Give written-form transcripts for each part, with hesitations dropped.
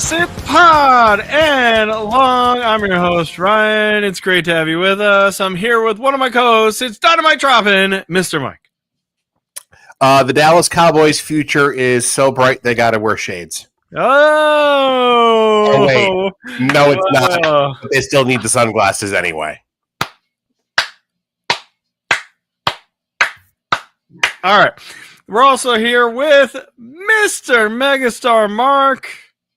Sith Pod and along. I'm your host, Ryan. It's great to have you with us. I'm here with one of my co-hosts. It's Dynamite Droppin', Mr. Mike. The Dallas Cowboys' future is so bright they got to wear shades. Oh, wait. No, it's not. They still need the sunglasses anyway. All right. We're also here with Mr. Megastar Mark.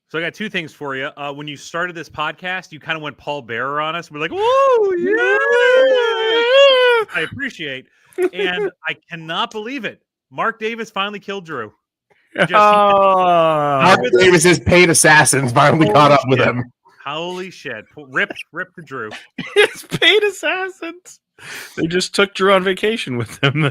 So I got two things for you. When you started this podcast, you kind of went Paul Bearer on us. We're like, whoa, yeah! I appreciate. And I cannot believe it. Mark Davis finally killed Drew. Mark Davis's paid assassins finally caught up with him. Holy shit. Rip to Drew. It's paid assassins. They just took Drew on vacation with him.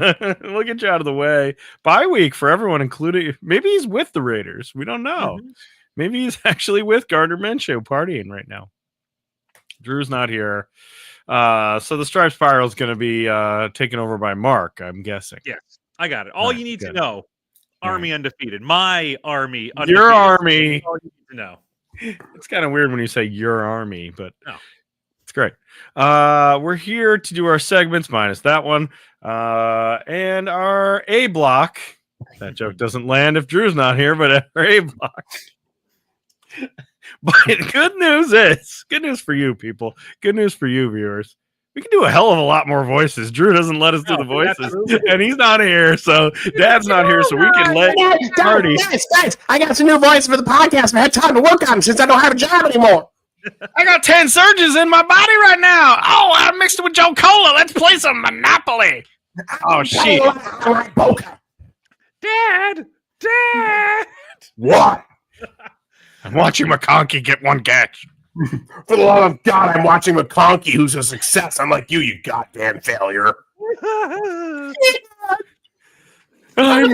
We'll get you out of the way. Bye week for everyone, including maybe he's with the Raiders. We don't know. Mm-hmm. Maybe he's actually with Gardner Minshew partying right now. Drew's not here. So the Stripe Spiral is going to be taken over by Mark, I'm guessing. Yes, I got it. All you need to know, Army undefeated. My army undefeated. Your army. All you need to know. It's kind of weird when you say your army, but no. It's great. We're here to do our segments minus that one. And our A block. That joke doesn't land if Drew's not here, but our A block. But good news for you people. Good news for you viewers. We can do a hell of a lot more voices. Drew doesn't let us do the voices, and he's not here, so Dad's not here, so we can let party. Guys, I got some new voices for the podcast. I had time to work on them since I don't have a job anymore. I got 10 surges in my body right now. Oh, I mixed it with Joe Cola. Let's play some Monopoly. Oh, shit. Dad. What? I'm watching McConkey get one catch. For the love of God, I'm watching McConkey, who's a success. I'm like, you goddamn failure. I'm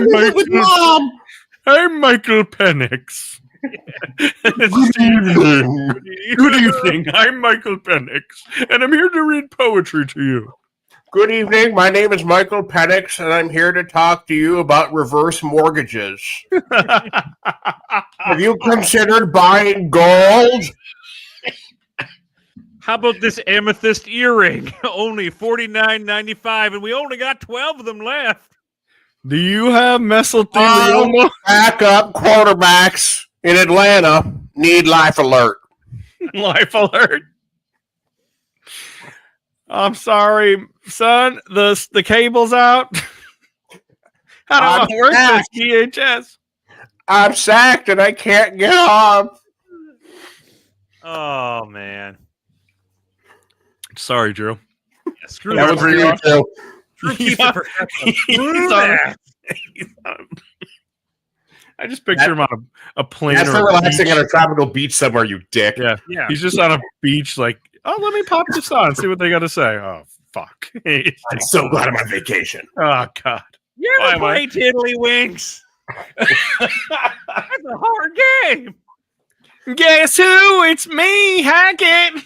Michael Penix. Good evening. Good evening. I'm Michael Penix, and I'm here to read poetry to you. Good evening. My name is Michael Penix, and I'm here to talk to you about reverse mortgages. Have you considered buying gold? How about this amethyst earring? Only $49.95, and we only got 12 of them left. Do you have mesothelioma? Backup quarterbacks in Atlanta need life alert. Life alert. I'm sorry, son. The cable's out. How do I work this DHS? I'm sacked and I can't get up. Oh man. Sorry, Drew. Yeah, screw that. Was for you too. Drew keeps it professional. I just picture him on a plane. That's or relaxing at a tropical beach somewhere, you dick. Yeah. He's just on a beach, like, oh, let me pop this on, see what they got to say. Oh, fuck. I'm so glad I'm on vacation. Oh, God. You ever play Tiddlywinks? That's a hard game. Guess who? It's me, Hackett.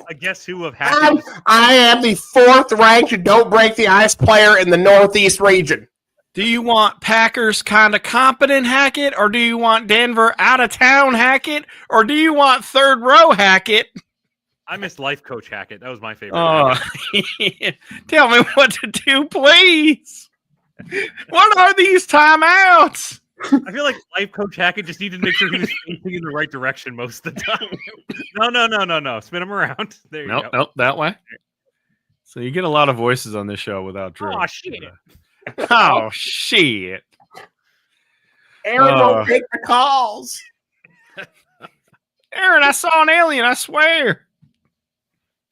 I guess who of Hackett? I am the 4th ranked Don't Break the Ice player in the Northeast region. Do you want Packers kind of competent Hackett, or do you want Denver out of town Hackett, or do you want 3rd row Hackett? I missed Life Coach Hackett. That was my favorite. Oh, tell me what to do, please. What are these timeouts? I feel like Life Coach Hackett just needed to make sure he was facing in the right direction most of the time. No. Spin him around. There you go. Nope, that way. So you get a lot of voices on this show without Drew. Oh, shit. Oh, shit. Aaron won't take the calls. Aaron, I saw an alien, I swear.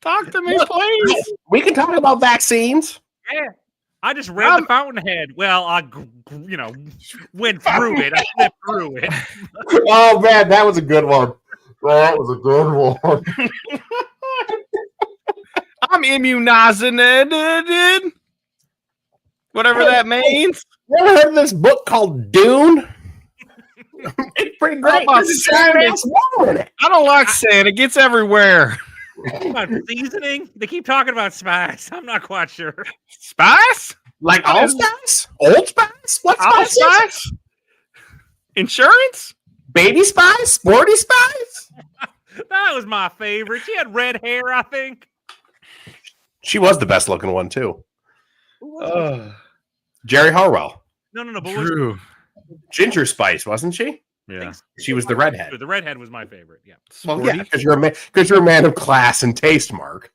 Talk to me, please. We can talk about vaccines. Yeah. I just read the Fountainhead. Well, I went through it. I slipped through it. Oh, man, that was a good one. That was a good one. I'm immunizing. Whatever that means. You ever heard of this book called Dune? It's pretty great. I don't like sand. It gets everywhere. About seasoning? They keep talking about spice. I'm not quite sure. Spice? Like Old Spice? Old Spice? What spice? Insurance? Baby Spice? Sporty Spice? That was my favorite. She had red hair, I think. She was the best looking one, too. Who was it? Jerry Harwell. No. But True. Ginger Spice, wasn't she? Yeah. She was the redhead. The redhead was my favorite. Yeah. Well, yeah, because you're a man of class and taste, Mark.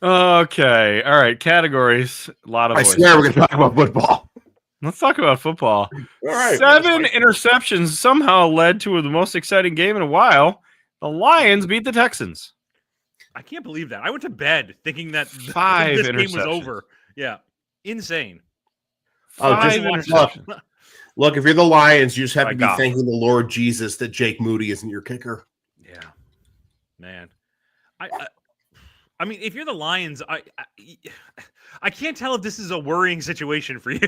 Okay. All right. Categories. A lot of I voices. swear we're going to talk about football. Let's talk about football. All right. 7 interceptions somehow led to the most exciting game in a while. The Lions beat the Texans. I can't believe that. I went to bed thinking that 5 this game was interceptions. over. Yeah. Insane. Oh, 5 just interceptions. Look, if you're the Lions, you just have My to be God. thanking the Lord Jesus that Jake Moody isn't your kicker. Yeah. Man. I mean, if you're the Lions, I can't tell if this is a worrying situation for you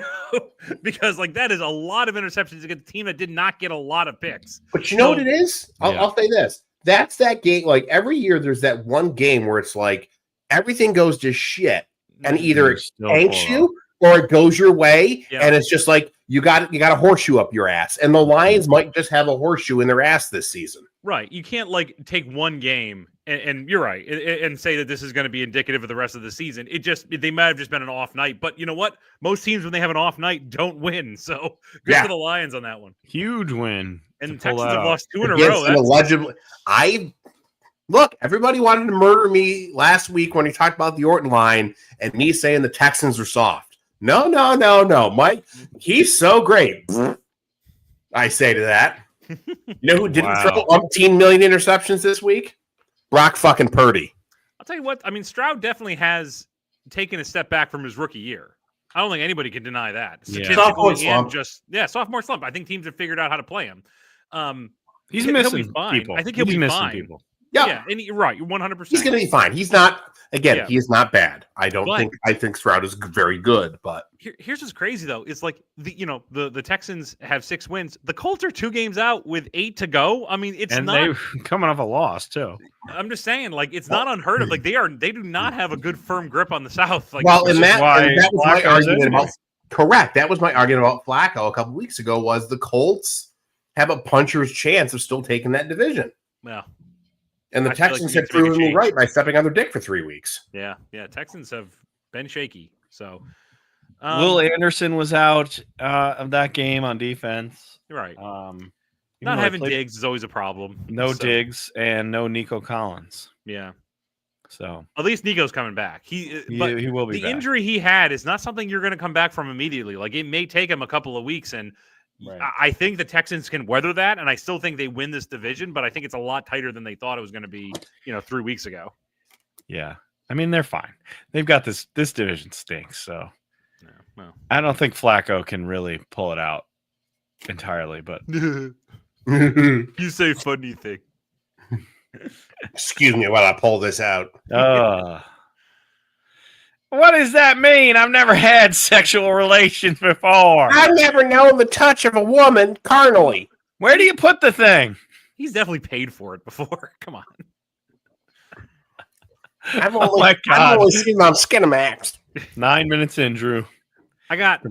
because like that is a lot of interceptions against a team that did not get a lot of picks. But you know what it is? I'll say this. That's that game. Like every year, there's that one game where it's like everything goes to shit, and either it tanks you or it goes your way, and it's just like you got a horseshoe up your ass. And the Lions might just have a horseshoe in their ass this season. Right. You can't like take one game and you're right and say that this is going to be indicative of the rest of the season. They might have just been an off night, but you know what? Most teams when they have an off night don't win. So good for the Lions on that one. Huge win. And Texans have lost 2 in a Against row. Allegedly, look. Everybody wanted to murder me last week when he talked about the Orton line and me saying the Texans are soft. No, Mike. He's so great. I say to that. You know who didn't throw 18 million interceptions this week? Brock fucking Purdy. I'll tell you what. I mean, Stroud definitely has taken a step back from his rookie year. I don't think anybody can deny that. Sophomore slump. Sophomore slump. I think teams have figured out how to play him. He's he'll missing be fine. people. I think he'll be missing fine. people. Yeah, and you're right. You're 100%. He's going to be fine. He's not. Again, he is not bad. I think Stroud is very good, but here's what's crazy though. It's like the Texans have 6 wins. The Colts are 2 games out with 8 to go. I mean, it's not they coming off a loss too. I'm just saying, like, it's not unheard of. Like they do not have a good firm grip on the South. Like, well, and that was my argument about. Correct. That was my argument about Flacco a couple weeks ago. Was the Colts have a puncher's chance of still taking that division? Yeah. And the Texans have proven me right by stepping on their dick for 3 weeks. Yeah. Texans have been shaky. So Will Anderson was out of that game on defense. Right. Not having Diggs is always a problem. No Diggs and no Nico Collins. Yeah. So at least Nico's coming back. He will be. The injury he had is not something you're going to come back from immediately. Like it may take him a couple of weeks, and I think the Texans can weather that, and I still think they win this division, but I think it's a lot tighter than they thought it was going to be, 3 weeks ago. Yeah. I mean, they're fine. They've got this division stinks, so I don't think Flacco can really pull it out entirely, but you say funny thing. Excuse me while I pull this out. What does that mean? I've never had sexual relations before. I've never known the touch of a woman carnally. Where do you put the thing? He's definitely paid for it before. Come on. I've only seen him on Skinamax. 9 minutes in, Drew. I got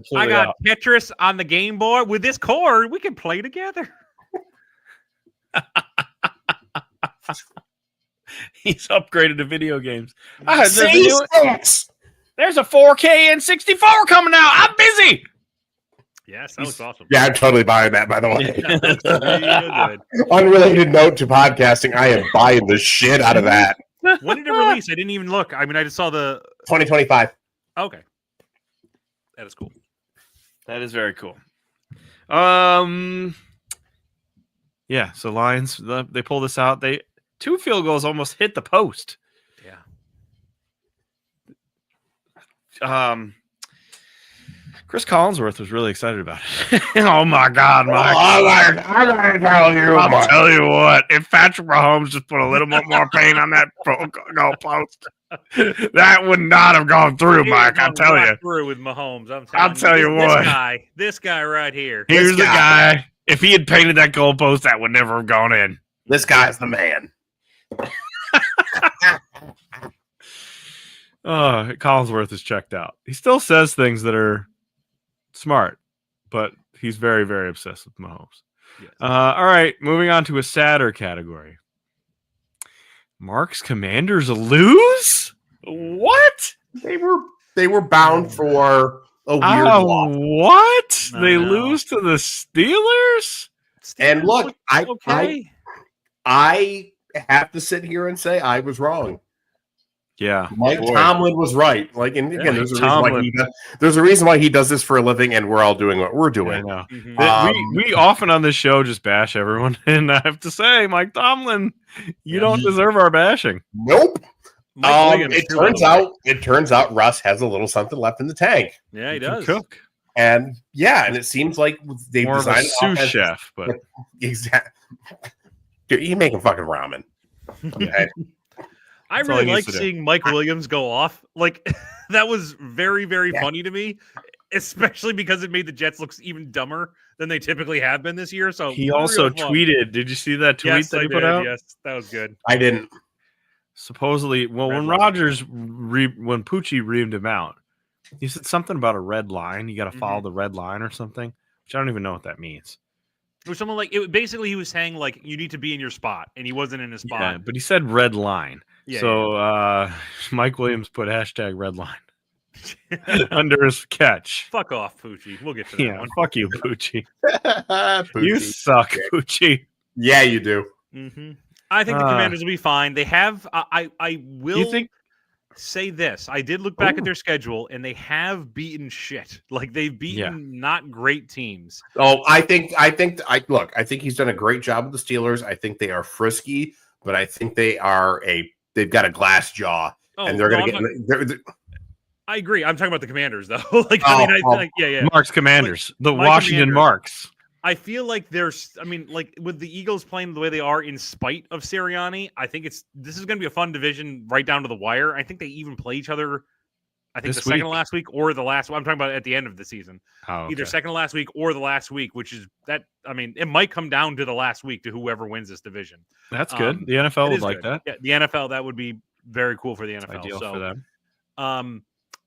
Tetris on the Game Boy. With this cord, we can play together. He's upgraded to video games. There's a 4K and 64 coming out. I'm busy. Yes, that was awesome. Yeah, I'm totally buying that, by the way. Yeah, good. Unrelated note to podcasting, I am buying the shit out of that. When did it release? I didn't even look. I mean, I just saw the 2025. Okay. That is cool. That is very cool. Yeah, so Lions, they pull this out. 2 field goals almost hit the post. Yeah. Chris Collinsworth was really excited about it. Oh my God, Mike! I gotta tell you, I'll tell you what. If Patrick Mahomes just put a little bit more paint on that goal post, that would not have gone through, Mike. I'll tell you. Through with Mahomes, I'll tell you what. This guy right here. Here's the guy. If he had painted that goal post, that would never have gone in. This guy's the man. Collinsworth is checked out. He still says things that are Smart, but he's very, very obsessed with Mahomes. Yes. All right, moving on to a sadder category. Mark's Commanders lose? What? They were bound for a weird loss. What? I They know. lose to the Steelers? And Steelers look, look I okay. I have to sit here and say I was wrong. Yeah. Mike boy. Tomlin was right. Like, and again, Yeah, there's a reason why he does this for a living, and we're all doing what we're I doing. know. Mhm. We often on this show just bash everyone, and I have to say, Mike Tomlin, you Yeah. don't deserve our bashing. Nope. Mike Williams, It too, by turns the way. out Russ has a little something left in the tank, Yeah, he can does. cook. and yeah, and it seems like they More of a designed sous chef, but Exactly. Dude, you making fucking ramen. Okay. I That's all he really needs like to do. seeing Mike Williams go off. Like that was very, very Yeah. funny to me, especially because it made the Jets look even dumber than they typically have been this year. So he also real fun. tweeted. Did you see that tweet Yes, that I he put did. out? Yes, that was good. I didn't. Supposedly, well, Red when line. Rogers when Pucci reamed him out, he said something about a red line. You got to follow the red line or something, which I don't even know what that means. It was someone like it. Basically, he was saying like you need to be in your spot, and he wasn't in his Yeah, spot. but he said red line. Yeah, So Mike Williams put hashtag red line under his catch. fuck off, Poochie. We'll get to that Yeah, one. fuck you, Pucci. You Poochie. suck, Pucci. Yeah, you do. Mm-hmm. I think the Ah. Commanders will be fine. They have. I will. You think? say this. I did look back Ooh. at their schedule, and they have beaten shit. Like they've beaten not great teams. Oh, I think he's done a great job with the Steelers. I think they are frisky, but I think they've got a glass jaw, Oh, and they're no, going to get. I agree. I'm talking about the Commanders, though. Yeah. Marks Commanders, the my Washington Commanders. Marks. I feel like there's. I mean, like with the Eagles playing the way they are, in spite of Sirianni, I think this is going to be a fun division right down to the wire. I think they even play each other. I think This the second to week? last week or the last. I'm talking about at the end of the season. Oh, Either okay. second to last week or the last week, which is that. I mean, it might come down to the last week to whoever wins this division. That's good. Um, The NFL It would is like good. that. Yeah, the NFL, that would be very cool for the It's NFL. ideal So, for them.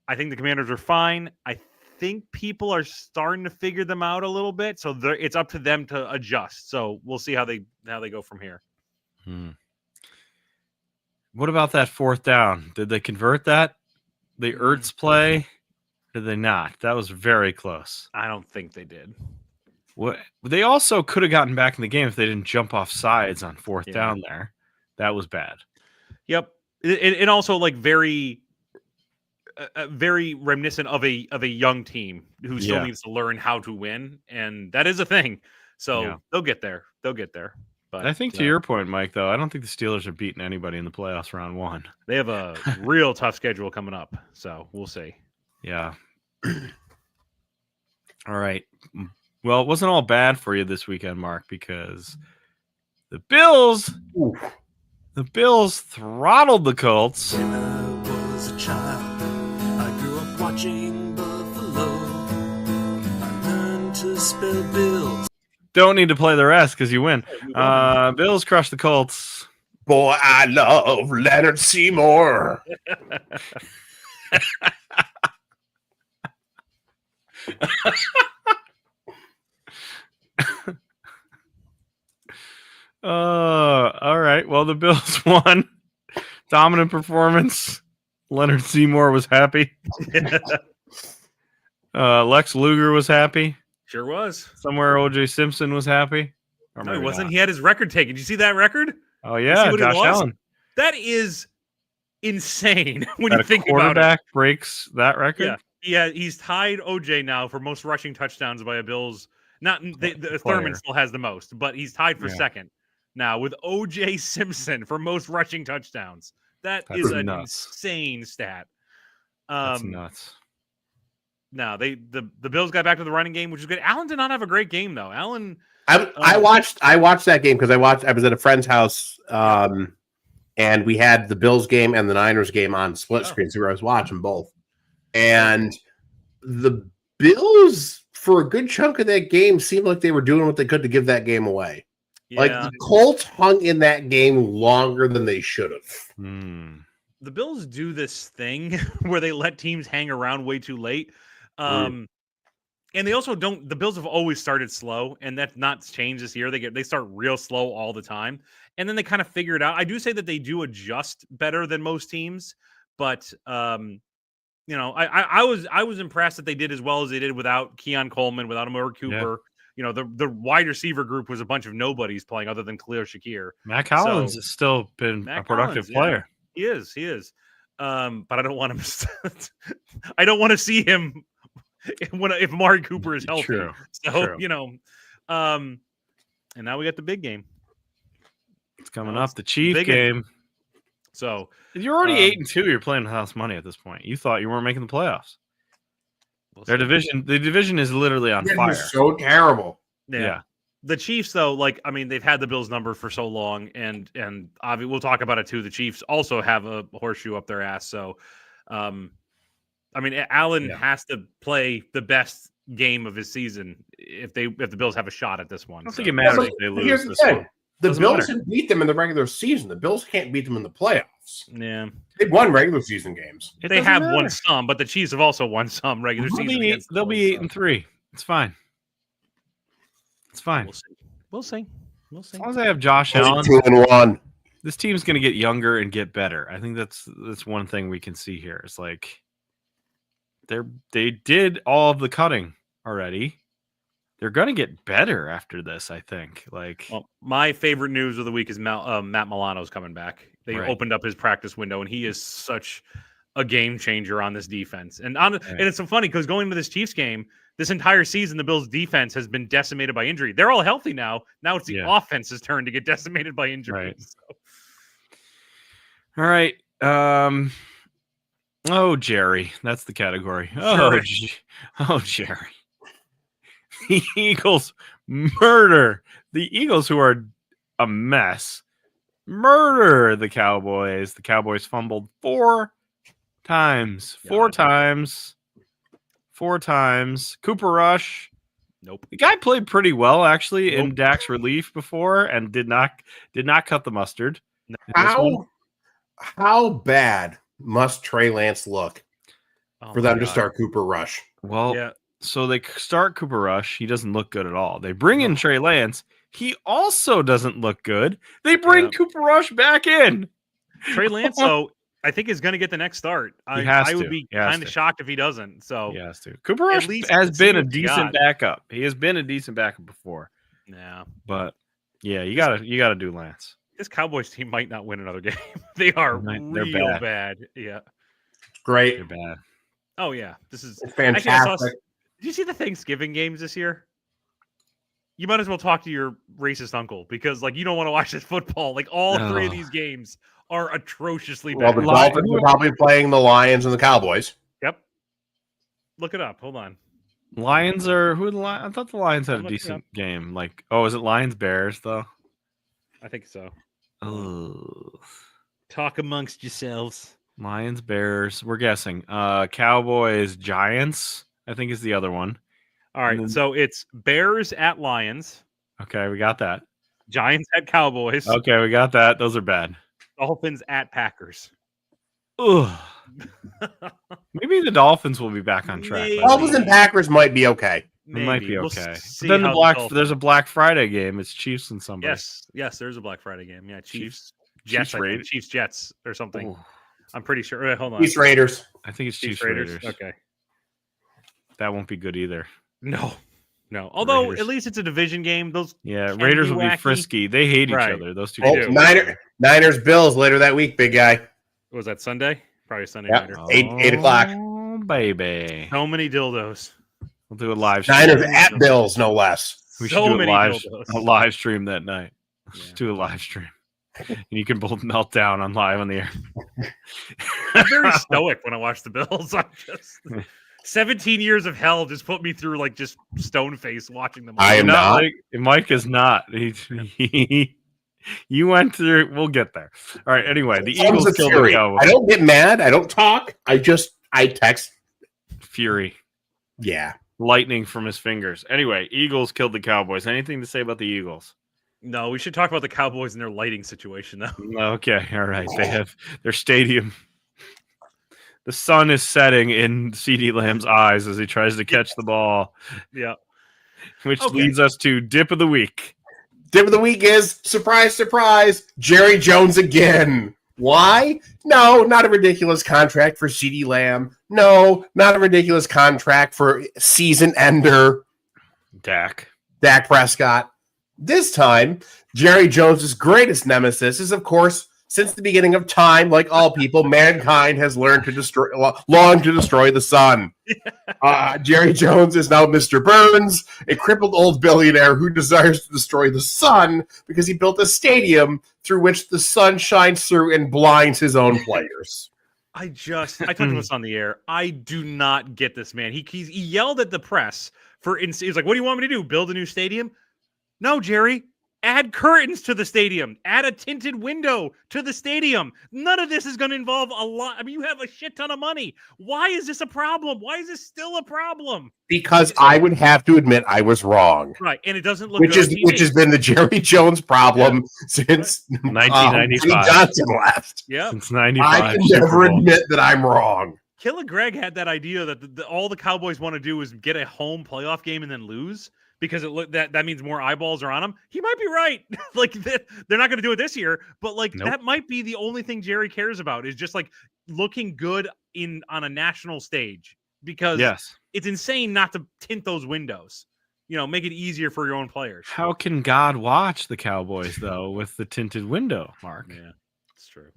I think the Commanders are fine. I think people are starting to figure them out a little bit. So it's up to them to adjust. So we'll see how they go from here. What about that fourth down? Did they convert that? The Ertz play? Did they not? That was very close. I don't think they did. What they also could have gotten back in the game if they didn't jump off sides on fourth Yeah. down there. That was bad. Yep. It also like very reminiscent of a young team who still Yeah. needs to learn how to win, and that is a thing. So Yeah. they'll get there. But I think to your point, Mike, though, I don't think the Steelers are beating anybody in the playoffs round one. they have a real tough schedule coming up. So we'll see. Yeah. All right. Well, it wasn't all bad for you this weekend, Mark, because the Bills throttled the Colts. When I was a child, I grew up watching Buffalo. I learned to spell bills. Don't need to play the rest because you win. Bills crushed the Colts. Boy, I love Leonard Seymour. All right. Well, the Bills won. Dominant performance. Leonard Seymour was happy. Lex Luger was happy. Sure was. Somewhere OJ Simpson was happy. Or No, he maybe wasn't. not. He had his record taken. Did you see that record? Oh yeah, what it Josh was? Allen. That is insane when That you a think about it. quarterback breaks that record. Yeah, he's tied OJ now for most rushing touchdowns by a Bills. Not the Thurman still has the most, but he's tied for second now with OJ Simpson for most rushing touchdowns. That's an nuts. insane stat. That's nuts. No, the Bills got back to the running game, which is good. Allen did not have a great game though. Allen, I watched that game because I was at a friend's house, and we had the Bills game and the Niners game on split screen, so I was watching both. And the Bills, for a good chunk of that game, seemed like they were doing what they could to give that game away. yeah. Like the Colts hung in that game longer than they should have. The Bills do this thing where they let teams hang around way too late. And they also don't. The Bills have always started slow, and that's not changed this year. They start real slow all the time, and then they kind of figure it out. I do say that they do adjust better than most teams, but you know, I was impressed that they did as well as they did without Keon Coleman, without Amari Cooper. You know, the wide receiver group was a bunch of nobodies playing other than Khalil Shakir. Matt Collins has still been a productive player. Yeah, he is. But I don't want him. I don't want to see him if Amari Cooper is healthy. True. So you know, and now we got the big game. It's coming up, the Chiefs game. So you're already 8-2. You're playing house money at this point. You thought you weren't making the playoffs. The division is literally on fire. So terrible. Yeah. The Chiefs, though, like, I mean, they've had the Bills number for so long, and obviously we'll talk about it too. The Chiefs also have a horseshoe up their ass. So, I mean, Allen has to play the best game of his season if the Bills have a shot at this one. I don't think it matters if they lose this one. The Bills can beat them in the regular season. The Bills can't beat them in the playoffs. Yeah, they've won regular season games. They have won some, but the Chiefs have also won some regular season. They'll be 8-3. It's fine. It's fine. We'll see. As long as they have Josh Allen, 2-1. This team's going to get younger and get better. I think that's one thing we can see here. It's like they did all of the cutting already. They're going to get better after this, I think. Well, my favorite news of the week is Matt Milano's coming back. They opened up his practice window, and he is such a game changer on this defense. And it's so funny because going into this Chiefs game, this entire season, the Bills' defense has been decimated by injury. They're all healthy now. Now it's the offense's turn to get decimated by injury. Right. So. All right. Oh, Jerry. That's the category. Oh, Jerry. The Eagles murder. The Eagles, who are a mess, murder the Cowboys. The Cowboys fumbled 4 times. 4 times. 4 times. Cooper Rush. Nope. The guy played pretty well, actually, in Dak's relief before and did not cut the mustard. How bad must Trey Lance look for them to start Cooper Rush? Well, so they start Cooper Rush. He doesn't look good at all. They bring in Trey Lance. He also doesn't look good. They bring Cooper Rush back in. Trey Lance, though, I think is going to get the next start. I would be kind of shocked if he doesn't. So he has to. Cooper Rush has been a decent backup. He has been a decent backup before. Yeah, but you gotta do Lance. This Cowboys team might not win another game. They are real bad. Yeah, great. They're bad. Oh yeah, this is fantastic. Did you see the Thanksgiving games this year? You might as well talk to your racist uncle because, you don't want to watch this football. All 3 of these games are atrociously bad. Well, the Dolphins are probably playing the Lions and the Cowboys. Yep. Look it up. Hold on. Lions are who? I thought the Lions had a decent game. Is it Lions Bears though? I think so. Oh. Talk amongst yourselves. Lions Bears. We're guessing. Cowboys Giants. I think is the other one. All right, so it's Bears at Lions. Okay, we got that. Giants at Cowboys. Okay, we got that. Those are bad. Dolphins at Packers. Ugh. Maybe the Dolphins will be back on track. Dolphins and Packers might be okay. It might be okay. But then there's a Black Friday game. It's Chiefs and somebody. Yes, there's a Black Friday game. Yeah, Chiefs Jets or something. Ooh. I'm pretty sure. Wait, hold on. Chiefs Raiders. I think it's Chiefs Raiders. Okay. That won't be good either. No. Although Raiders. At least it's a division game. Those Raiders will be frisky. They hate each other. Those two. Niners Bills later that week, big guy. Was that Sunday? Probably Sunday. Yep. 8 o'clock. Oh baby. So many dildos. We'll do a live stream. Niners at Bills, no less. We should do a live stream that night. Let's do a live stream. And you can both melt down on live on the air. I'm very stoic when I watch the Bills. I'm just 17 years of hell just put me through just stone face watching them. I am not. Mike is not. You went through. We'll get there. All right. Anyway, the Eagles killed the Cowboys. I don't get mad. I don't talk. I text. Fury. Yeah. Lightning from his fingers. Anyway, Eagles killed the Cowboys. Anything to say about the Eagles? No, we should talk about the Cowboys and their lighting situation, though. Okay. All right. They have their stadium. The sun is setting in CeeDee Lamb's eyes as he tries to catch the ball, Yeah. which Okay. leads us to dip of the week. Dip of the week is, surprise, surprise, Jerry Jones again. Why? No, not a ridiculous contract for CeeDee Lamb. No, not a ridiculous contract for season ender Dak. Dak Prescott. This time, Jerry Jones's greatest nemesis is, of course, since the beginning of time, like all people, mankind has learned to long to destroy the sun. Jerry Jones is now Mr. Burns, a crippled old billionaire who desires to destroy the sun because he built a stadium through which the sun shines through and blinds his own players. I talked about this on the air. I do not get this, man. He yelled at the press he was like, "What do you want me to do? Build a new stadium?" No, Jerry. Add curtains to the stadium. Add a tinted window to the stadium. None of this is going to involve a lot. I mean, you have a shit ton of money. Why is this a problem? Why is this still a problem? Because I would have to admit I was wrong. Right, and it doesn't look Which good on TV. has been the Jerry Jones problem since 1995. Johnson left. Yeah. Since 95. I can Super never Bowl. admit that I'm wrong. Killer Greg had that idea that all the Cowboys want to do is get a home playoff game and then lose because that means more eyeballs are on them. He might be right. Like they're not going to do it this year, but like Nope. that might be the only thing Jerry cares about is just like looking good on a national stage because Yes. it's insane not to tint those windows. You know, make it easier for your own players. How can God watch the Cowboys, though, with the tinted window, Mark? Yeah, it's true.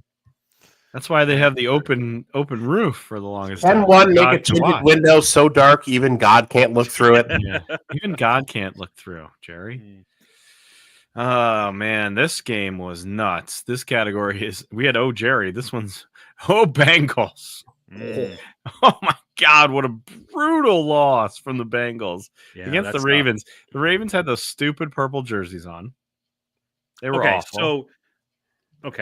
That's why they have the open roof for the longest Can time. one make God a to tinted watch. window so dark even God can't look through it? Yeah. Even God can't look through, Jerry. Mm. Oh, man, this game was nuts. This category is, we had Jerry. This one's, Bengals. Mm. Oh, my God, what a brutal loss from the Bengals Yeah, against the that's Ravens. The Ravens had those stupid purple jerseys on. They were okay, awful. so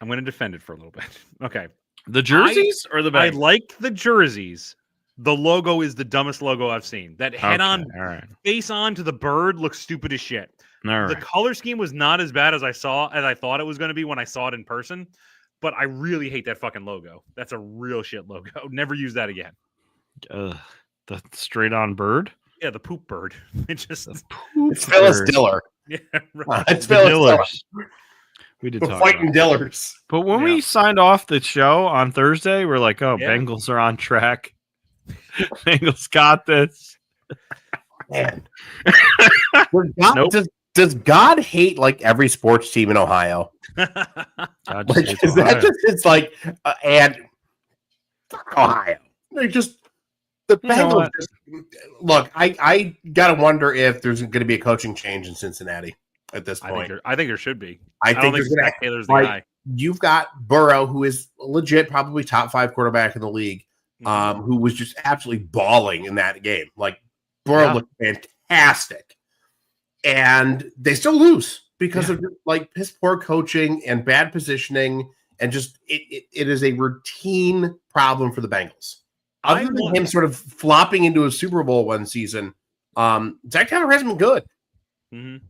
I'm going to defend it for a little bit. Okay. The jerseys or the I Bengals? like the jerseys. The logo is the dumbest logo I've seen. That head-on, All right. face-on to the bird looks stupid as shit. All The right. color scheme was not as bad as I thought it was going to be when I saw it in person. But I really hate that fucking logo. That's a real shit logo. Never use that again. The straight on bird. Yeah, the poop bird. It just It's Phyllis Diller. yeah, right. It's The Phyllis Diller. Dillers. We did The talk fighting about Dillers. But when Yeah. we signed off the show on Thursday, we're like, Yeah. Bengals are on track. Bengals got this. Man. Nope. Does God hate like every sports team in Ohio? God, Like, it's is that Ohio. just it's like and fuck Ohio? They just the You know Bengals. what? Just, look, I gotta wonder if there's going to be a coaching change in Cincinnati at this I think point. there should be. I don't think think there's gonna Zach Taylor's the like, guy. you've got Burrow, who is legit, probably top 5 quarterback in the league, who was just absolutely balling in that game. Like Burrow Yeah. looked fantastic, and they still lose because of like piss poor coaching and bad positioning, and just it is a routine problem for the Bengals. Other than him sort of flopping into a Super Bowl one season, Zach Taylor hasn't been good. Mhm.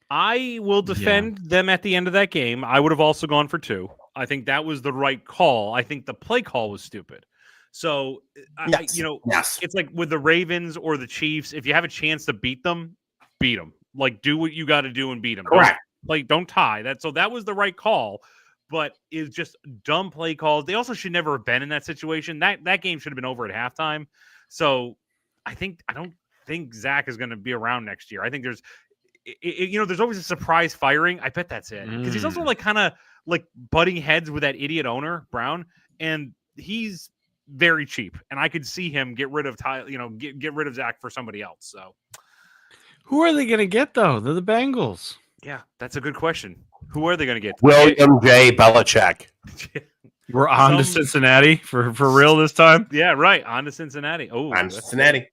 I will defend them at the end of that game. I would have also gone for 2. I think that was the right call. I think the play call was stupid. So, Yes. Yes. it's like with the Ravens or the Chiefs, if you have a chance to beat them, beat them. Like, do what you got to do and beat them. Correct. Don't tie. That was the right call, but it's just dumb play calls. They also should never have been in that situation. That game should have been over at halftime. So, I don't think Zach is going to be around next year. I think there's always a surprise firing. I bet that's it because he's also like kind of like butting heads with that idiot owner Brown, and he's very cheap. And I could see him get rid of get rid of Zach for somebody else. So, Who are they going to get, though? They're the Bengals. yeah, that's a good question. Who are they going to get? William J. Belichick. We're on to Cincinnati for real this time. Yeah, right. On to Cincinnati. Oh, I'm Cincinnati.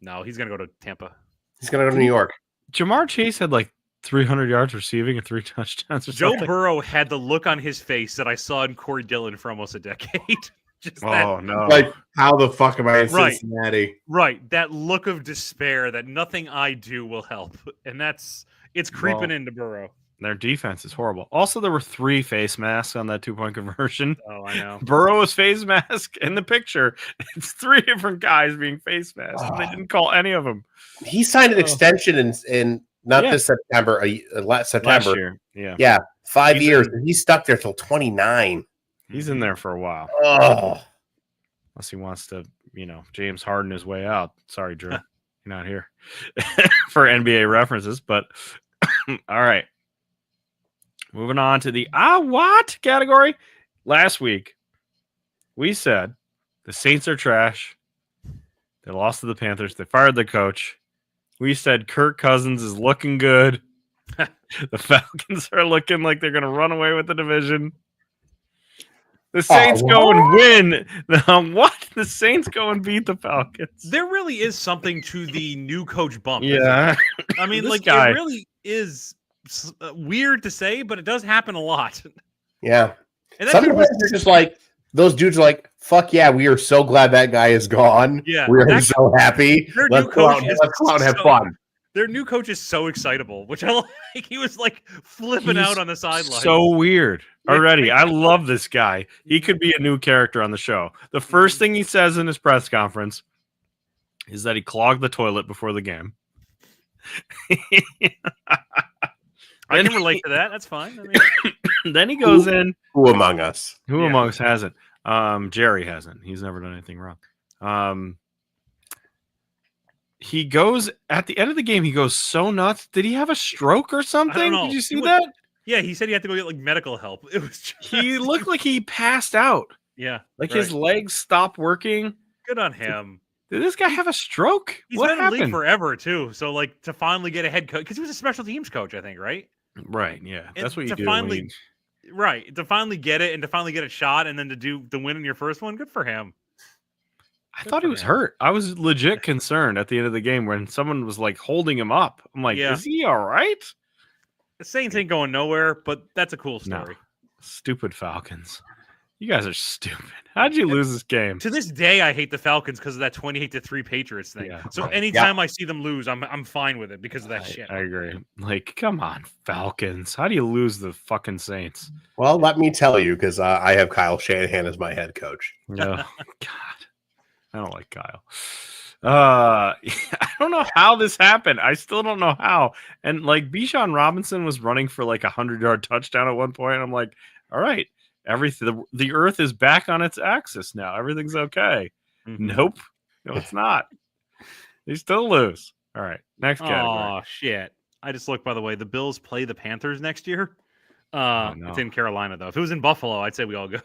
no, he's going to go to Tampa. He's going to go to New York. Jamar Chase had like 300 yards receiving and 3 touchdowns or Joe something. Burrow had the look on his face that I saw in Corey Dillon for almost a decade. Just that, Oh, no. Like, how the fuck am I in Right. Cincinnati? right. That look of despair that nothing I do will help. And it's creeping Well, into Burrow. Their defense is horrible. Also, there were 3 face masks on that 2-point conversion. Oh, I know. Burrow's face mask in the picture. It's 3 different guys being face masked. They didn't call any of them. He signed an extension in not this September, last September. Last year. Yeah. Yeah, 5 years. And he's stuck there till 29. He's in there for a while. Oh. Unless he wants to, James Harden his way out. Sorry, Drew. You're not here for NBA references. But all right. Moving on to the what category. Last week, we said the Saints are trash. They lost to the Panthers. They fired the coach. We said Kirk Cousins is looking good. The Falcons are looking like they're going to run away with the division. The Saints go and win. What? The Saints go and beat the Falcons. There really is something to the new coach bump. Yeah. I mean, This like, guy. it really is weird to say, but it does happen a lot. Yeah. And Some of us are just like, those dudes are like, fuck yeah, we are so glad that guy is gone. Yeah, we are that- so happy. Their Let's new go coach out is and have so- fun. Their new coach is so excitable, which I like. He was like flipping He's out on the sideline. So weird already. I love this guy. He could be a new character on the show. The first thing he says in his press conference is that he clogged the toilet before the game. I can relate to that. That's fine. I mean, Then he goes in. Who among us? Who among us hasn't? Jerry hasn't. He's never done anything wrong. He goes at the end of the game. He goes so nuts. Did he have a stroke or something? know. Did you see He was- that? yeah, he said he had to go get like medical help. It was just, He looked like he passed out. yeah, Like right. his legs stopped working. Good on him. Did this guy have a stroke? He's What been in the league happened? forever too. So like to finally get a head coach because he was a special teams coach, I think, right? Right. Yeah. And That's what you to do. finally- Right. To finally get it and to finally get a shot and then to win in your first one. Good for him. I Good thought he for was him. hurt. I was legit concerned at the end of the game when someone was like holding him up. I'm like, Yeah. is he all right? The Saints ain't going nowhere, but that's a cool No. story. Stupid Falcons. You guys are stupid. How'd you lose this game? To this day, I hate the Falcons because of that 28-3 Patriots thing. Yeah. So Right. anytime I see them lose, I'm fine with it because of that shit. I agree. Like, come on, Falcons. How do you lose the fucking Saints? Well, let me tell you, because I have Kyle Shanahan as my head coach. No, God, I don't like Kyle. I don't know how this happened. I still don't know how. And like Bijan Robinson was running for like 100-yard touchdown at one point. I'm like, all right, everything. The Earth is back on its axis now. Everything's okay. Mhm. Nope, no, it's not. They still lose. All right, next category. Oh shit! I just looked. By the way, the Bills play the Panthers next year. no. It's in Carolina though. If it was in Buffalo, I'd say we all go.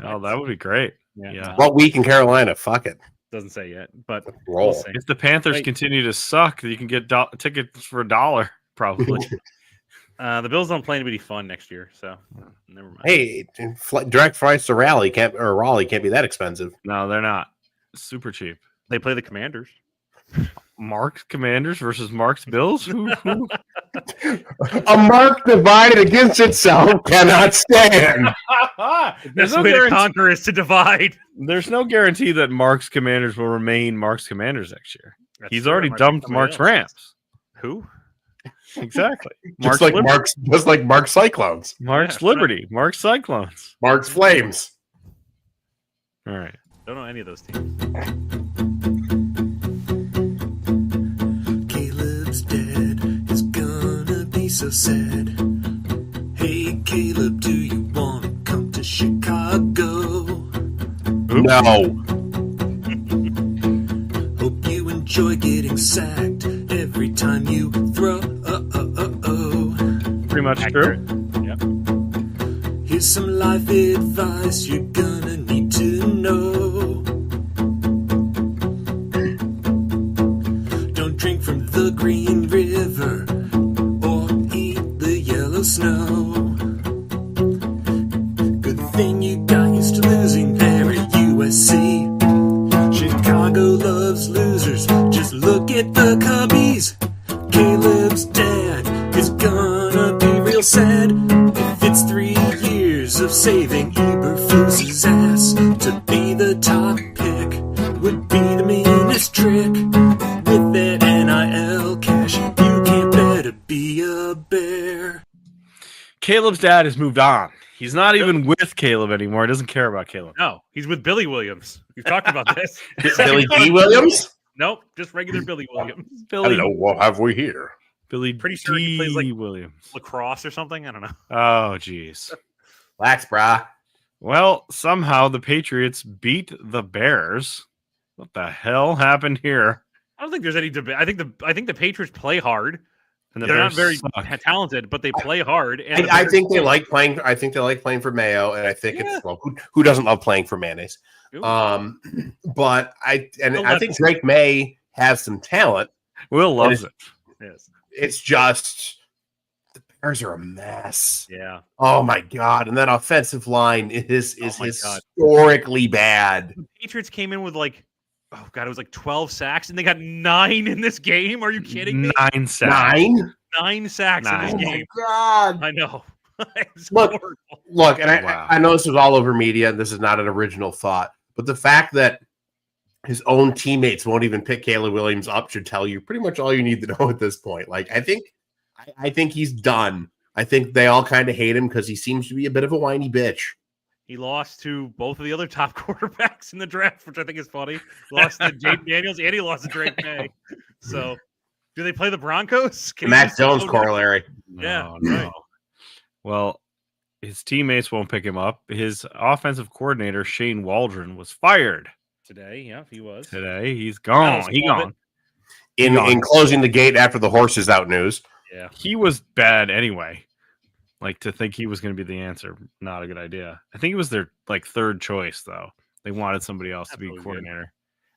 Oh, that would be great. yeah. yeah. What week in Carolina? Fuck it. Doesn't say yet, but Roll. we'll see. If the Panthers Wait. continue to suck, you can get tickets for $1 probably. The Bills don't play anybody fun next year, so never mind. Hey, direct flights to Raleigh can't be that expensive. No, they're not. Super cheap. They play the Commanders. Mark's Commanders versus Mark's Bills. Who? A mark divided against itself cannot stand. The there's, best no way to guarantee, conquer is to divide. there's no guarantee that Mark's Commanders will remain Mark's Commanders next year. He's already dumped Mark's Rams. Who? Exactly. Just Mark's like Mark's Cyclones. Mark's Yeah, Liberty. Mark's Cyclones. Mark's Flames. All right. Don't know any of those teams. Caleb's dead. It's gonna be so sad. Hey, Caleb, do you want to come to Chicago? No. Hope you enjoy getting sacked every time you throw. Pretty much Accurate. true. Yep. Here's some life advice you're gonna need to know. Don't drink from the Green River or eat the yellow snow. Good thing you got used to losing there at USC. Chicago loves losers. Just look at the Cubbies. Caleb's dad is gonna be real sad if it's 3 years of saving Eberflus's ass. To be the top pick would be the meanest trick. With that NIL cash, you can't better be a bear. Caleb's dad has moved on. He's not even with Caleb anymore. He doesn't care about Caleb. No, he's with Billy Williams. We've talked about this. Billy D. Williams? Nope, just regular Billy Williams. Billy, Hello, what have we here? Billy Pretty sure he plays, like, Williams. Lacrosse or something. I don't know. Oh, jeez. Relax, brah. Well, somehow the Patriots beat the Bears. What the hell happened here? I don't think there's any debate. I think the Patriots play hard. And the They're not Bears very suck. talented, but they play hard. And I think they like playing. I think they like playing for Mayo, and I think it's well, who doesn't love playing for mayonnaise? Ooh. But I Well, think Drake May has some talent. Will loves it. Yes. It's just the Bears are a mess. Yeah. Oh my god! And that offensive line is Oh my God. historically bad. The Patriots came in with it was like 12 sacks, and they got 9 in this game. Are you kidding me? 9 sacks. 9? 9 sacks in Oh this my game. god! I know. It's Look, horrible. Look, and Wow. I know this was all over media, and this is not an original thought, but the fact that his own teammates won't even pick Caleb Williams up should tell you pretty much all you need to know at this point. Like, I think he's done. I think they all kind of hate him because he seems to be a bit of a whiny bitch. He lost to both of the other top quarterbacks in the draft, which I think is funny. Lost to Jaden Daniels, and he lost to Drake May. So, do they play the Broncos? Can he Matt just Jones go down? corollary. Yeah, No. right. Well, his teammates won't pick him up. His offensive coordinator, Shane Waldron, was fired Today, yeah, he was. today. He's gone. He love gone. In closing the gate after the horse is out news. Yeah. He was bad anyway. Like, to think he was going to be the answer, not a good idea. I think it was their third choice though. They wanted somebody else to be Absolutely coordinator.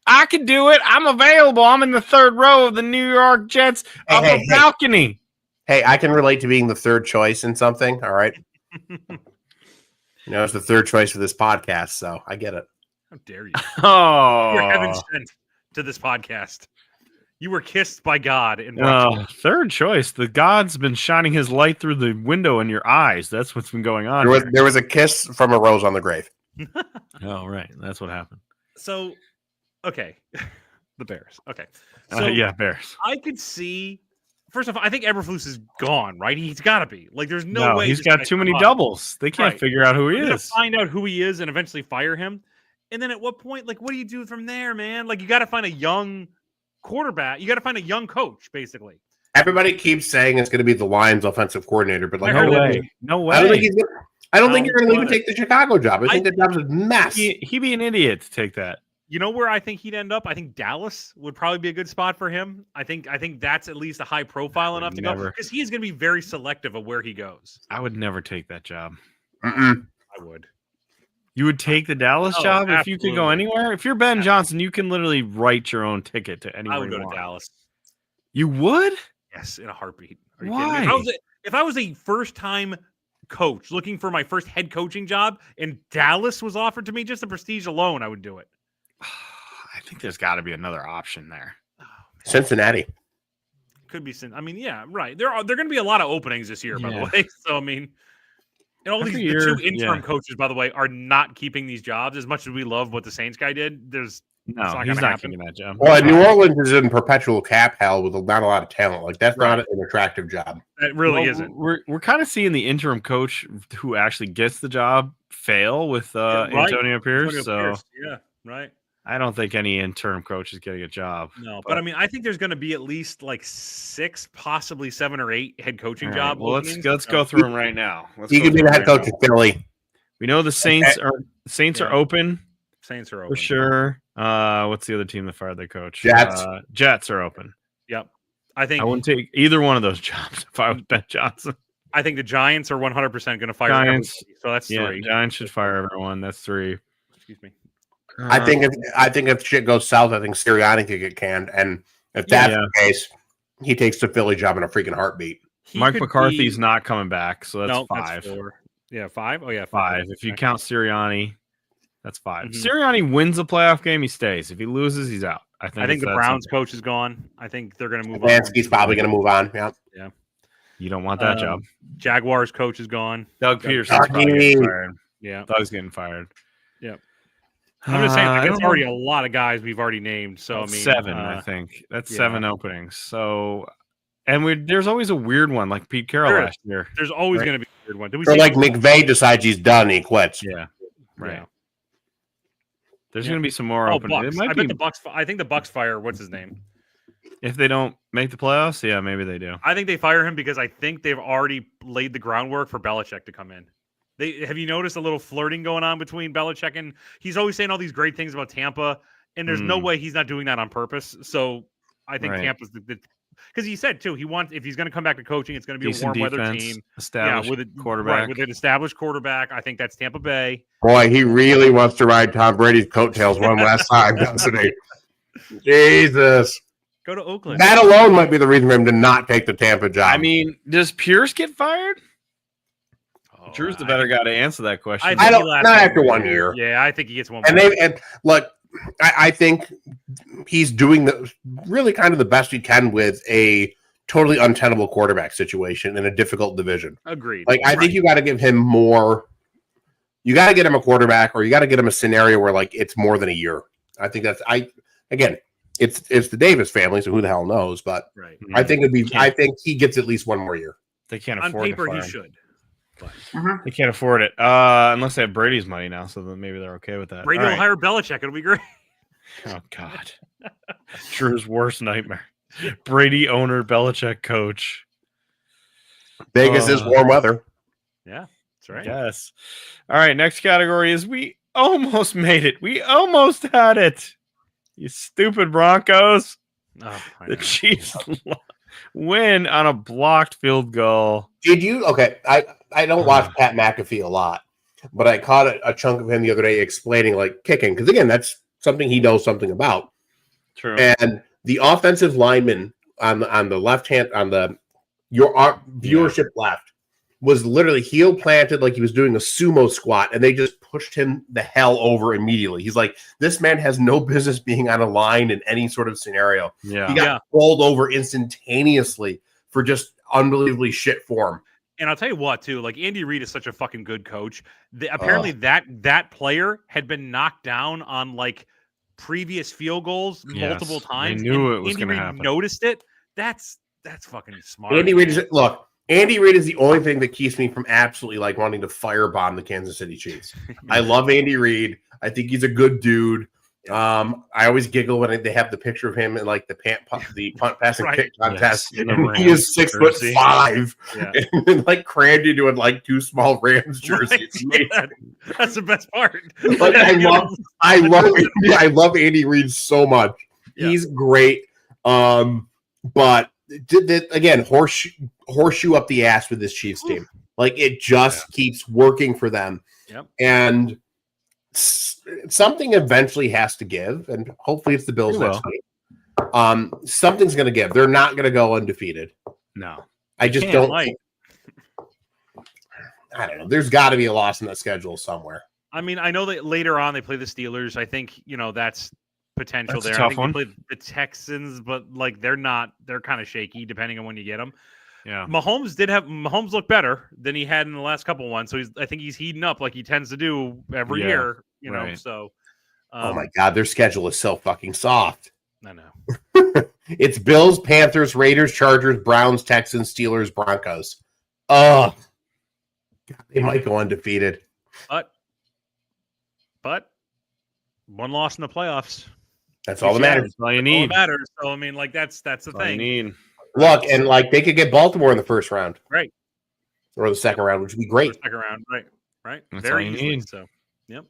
I can do it. I'm available. I'm in the third row of the New York Jets Hey, up hey, a hey. balcony. Hey, I can relate to being the third choice in something. All right. It's the third choice for this podcast, so I get it. How dare you? Oh, You were heaven sent to this podcast. You were kissed by God in Rochester. third choice. The God's been shining his light through the window in your eyes. That's what's been going on. here. There was a kiss from a rose on the grave. Oh, right. That's what happened. So, okay. The Bears. Okay. So Yeah, Bears. I could see. First off, I think Eberflus is gone, right? He's got to be. Like, there's no way he's this got guy's too many gone. doubles. They can't Right. figure out who he They're gonna is. find out who he is and eventually fire him. And then at what point, what do you do from there, man? Like, you got to find a young quarterback. You got to find a young coach, basically. Everybody keeps saying it's going to be the Lions offensive coordinator, but I heard No it. way. No I don't think way. I don't think you're going to want even take the Chicago job. I think that job's a mess. He'd be an idiot to take that. You know where I think he'd end up? I think Dallas would probably be a good spot for him. I think that's at least a high profile enough to go Never. because he is going to be very selective of where he goes. I would never take that job. Mm-mm. I would. You would take the Dallas Oh, job if you could go absolutely. anywhere? If you're Ben Johnson, you can literally write your own ticket to anywhere I would you go to want. Dallas. You would? Yes, in a heartbeat. Are you kidding me? Why? If I was a first-time coach looking for my first head coaching job and Dallas was offered to me, just the prestige alone, I would do it. I think there's got to be another option there. Oh, Cincinnati. could be. I mean, yeah, right. There are going to be a lot of openings this year, by the Yeah. way. So I mean, and all Every these year, the two interim yeah. coaches, by the way, are not keeping these jobs. As much as we love what the Saints guy did, there's No, It's not he's gonna not happen. getting that job. Well, New Orleans is in perpetual cap hell with not a lot of talent. Like, that's Right. not an attractive job. it really Well, isn't. We're kind of seeing the interim coach who actually gets the job fail with right. Antonio Pierce. Antonio So Pierce, yeah, right. I don't think any interim coach is getting a job. No, but But- I mean, I think there's going to be at least like 6, possibly 7 or 8 head coaching All right, job. well, let's openings. go through them right now. Let's He go could be through the 'em head right coach now. of Philly. We know the Saints are Yeah. open Saints are open for sure. What's the other team that fired their coach? Jets. Jets are open. Yep. I think I wouldn't take either one of those jobs if I was Ben Johnson. the Giants are 100% going to fire Giants. everybody. So that's Yeah, 3. Giants should fire everyone. That's 3. Excuse me. I think if shit goes south, I think Sirianni could get canned. And if that's Yeah. the case, he takes the Philly job in a freaking heartbeat. He Mike could McCarthy's be- not coming back, so that's No, 5. That's 4. Yeah, 5. Oh yeah, 5. If you Okay. count Sirianni, that's 5. Mhm. Sirianni wins a playoff game, he stays. If he loses, he's out. I think I think it's the that Browns simple. coach is gone. I think they're going to move on. Lansky's probably going to move on. Yeah. You don't want that job. Jaguars coach is gone. Doug Doug Peterson's probably Peterson. getting fired. Yeah. Doug's getting fired. Yep. I'm just saying, I like, it's don't already know. a lot of guys we've already named. So I That's mean, 7, I think. That's yeah. 7 openings. So And there's always a weird one, like Pete Carroll There is. last year. There's always Right. going to be a weird one. Did we Or see like McVay decides he's done, and he quits. Yeah, right. Yeah. There's Yeah. going to be some more Oh, open. Bucks. It might I be bet the Bucks. I think the Bucks fire. What's his name? if they don't make the playoffs. Yeah, maybe they do. I think they fire him because I think they've already laid the groundwork for Belichick to come in. Have you noticed a little flirting going on between Belichick and he's always saying all these great things about Tampa, and there's no way he's not doing that on purpose. So I think Right. Tampa's because he said too if he's going to come back to coaching, it's going to be Decent a warm weather defense, team. established with a quarterback. right, with an established quarterback. I think that's Tampa Bay. Boy, he really wants to ride Tom Brady's coattails one last time, doesn't he? Jesus. Go to Oakland. That alone might be the reason for him to not take the Tampa job. I mean, does Pierce get fired? Oh, Drew's the better guy to answer that question. think I he don't. lasts Not after 1 year. Yeah, I think he gets one. And more. they look. I think he's doing the really kind of the best he can with a totally untenable quarterback situation in a difficult division. Agreed. Like I think you got to give him more. You got to get him a quarterback, or you got to get him a scenario where like it's more than a year. I think that's again. It's the Davis family, so who the hell knows? But right. I think it'd be. I think he gets at least 1 more year. They can't On afford paper, to he fire him. should. But They can't afford it unless they have Brady's money now. So then maybe they're okay with that. Brady All will right. hire Belichick. It'll be great. Oh God, Drew's worst nightmare. Brady owner, Belichick coach. Vegas is warm weather. Yeah, that's right. Yes. All right. Next category is we almost made it. We almost had it. You stupid Broncos. Oh, I The know. Chiefs win on a blocked field goal. Did you? Okay, I don't watch Pat McAfee a lot, but I caught a chunk of him the other day explaining like kicking because again, that's something he knows something about. True. And the offensive lineman on the left hand on your viewership left was literally heel planted like he was doing a sumo squat, and they just pushed him the hell over immediately. He's like, this man has no business being on a line in any sort of scenario. Yeah. He got rolled over instantaneously for just unbelievably shit form. And I'll tell you what, too. Like Andy Reid is such a fucking good coach. Apparently, that player had been knocked down on like previous field goals multiple times. knew and it was Andy gonna Reid happen. Noticed it. That's fucking smart. Andy Reid is the only thing that keeps me from absolutely like wanting to firebomb the Kansas City Chiefs. I love Andy Reid. I think he's a good dude. I always giggle when they have the picture of him in like the punt pass and Right. kick contest. Yes, in the And he Rams is 6'5", Yeah. and like crammed into like two small Rams jerseys. Right. It's amazing. Yeah, that's the best part. Like, I love Andy Reid so much. Yeah. He's great. But again, horseshoe up the ass with this Chiefs team. Like it just keeps working for them. Yep. And something eventually has to give, and hopefully it's the Bills It next week. Something's going to give. They're not going to go undefeated. No. I just Can't, don't. like- I don't know. There's got to be a loss in that schedule somewhere. I mean, I know that later on they play the Steelers. I think that's potential That's a there. tough I think one. they play the Texans, but like they're kind of shaky depending on when you get them. Yeah. Mahomes looked better than he had in the last couple ones, so I think he's heating up like he tends to do every Yeah, year. Know, right. so. Oh my God, their schedule is so fucking soft. I know. It's Bills, Panthers, Raiders, Chargers, Browns, Texans, Steelers, Broncos. Oh, they might go undefeated. But one loss in the playoffs. That's all that matters. That's all you All need. that matters. So I mean, like that's the That's all you thing. need. Look, and like they could get Baltimore in the first round, Right. or the second round, which would be great. Second round, right. That's Very all you easily. need. So, yep.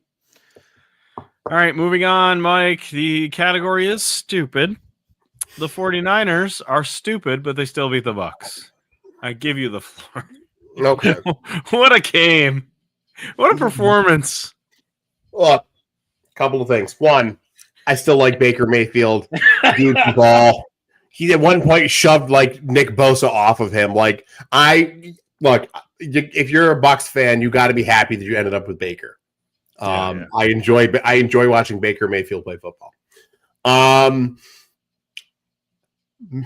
All right, moving on, Mike. The category is stupid. The 49ers are stupid, but they still beat the Bucks. I give you the floor. Okay. What a game. What a performance. Look, a couple of things. One, I still like Baker Mayfield. Dude, the ball. He at one point shoved like Nick Bosa off of him. Like if you're a Bucs fan, you got to be happy that you ended up with Baker. Yeah. I enjoy watching Baker Mayfield play football.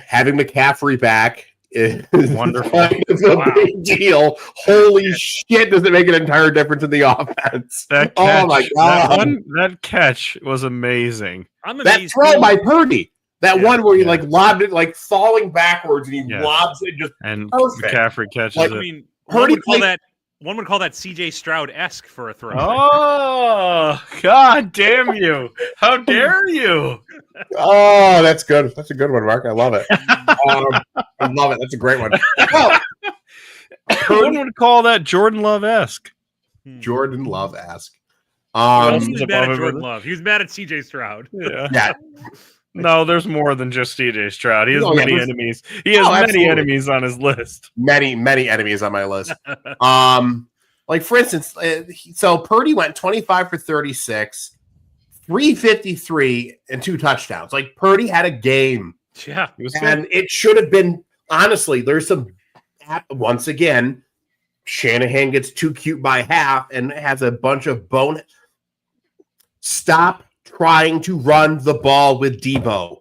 Having McCaffrey back is Wonderful. kind of a big deal. Holy shit, does it make an entire difference in the offense? That Oh catch, my God. that catch was amazing. I'm That amazed. throw by Purdy. That Yeah, one where he yeah. like lobbed it, like falling backwards, and he Yes. lobs it just And Perfect. McCaffrey catches Like, I it. mean, Purdy one would call that CJ Stroud-esque for a throw. Oh, God damn you. How dare you? Oh, that's good. That's a good one, Mark. I love it. I love it. That's a great one. Well, One would call that Jordan Love-esque. Jordan Love ask. He Um, was above mad at everything. Jordan Love. He was mad at CJ Stroud. Yeah. Yeah. No, there's more than just CJ Stroud. He has Oh, yeah, many there's- enemies. He has Oh, many absolutely. enemies on his list. Many enemies on my list. Like for instance, so Purdy went 25 for 36, 353, and 2 touchdowns. Like Purdy had a game, Yeah. He was and it should have been. Honestly, there's some. Once again, Shanahan gets too cute by half and has a bunch of bone. Stop trying to run the ball with Debo.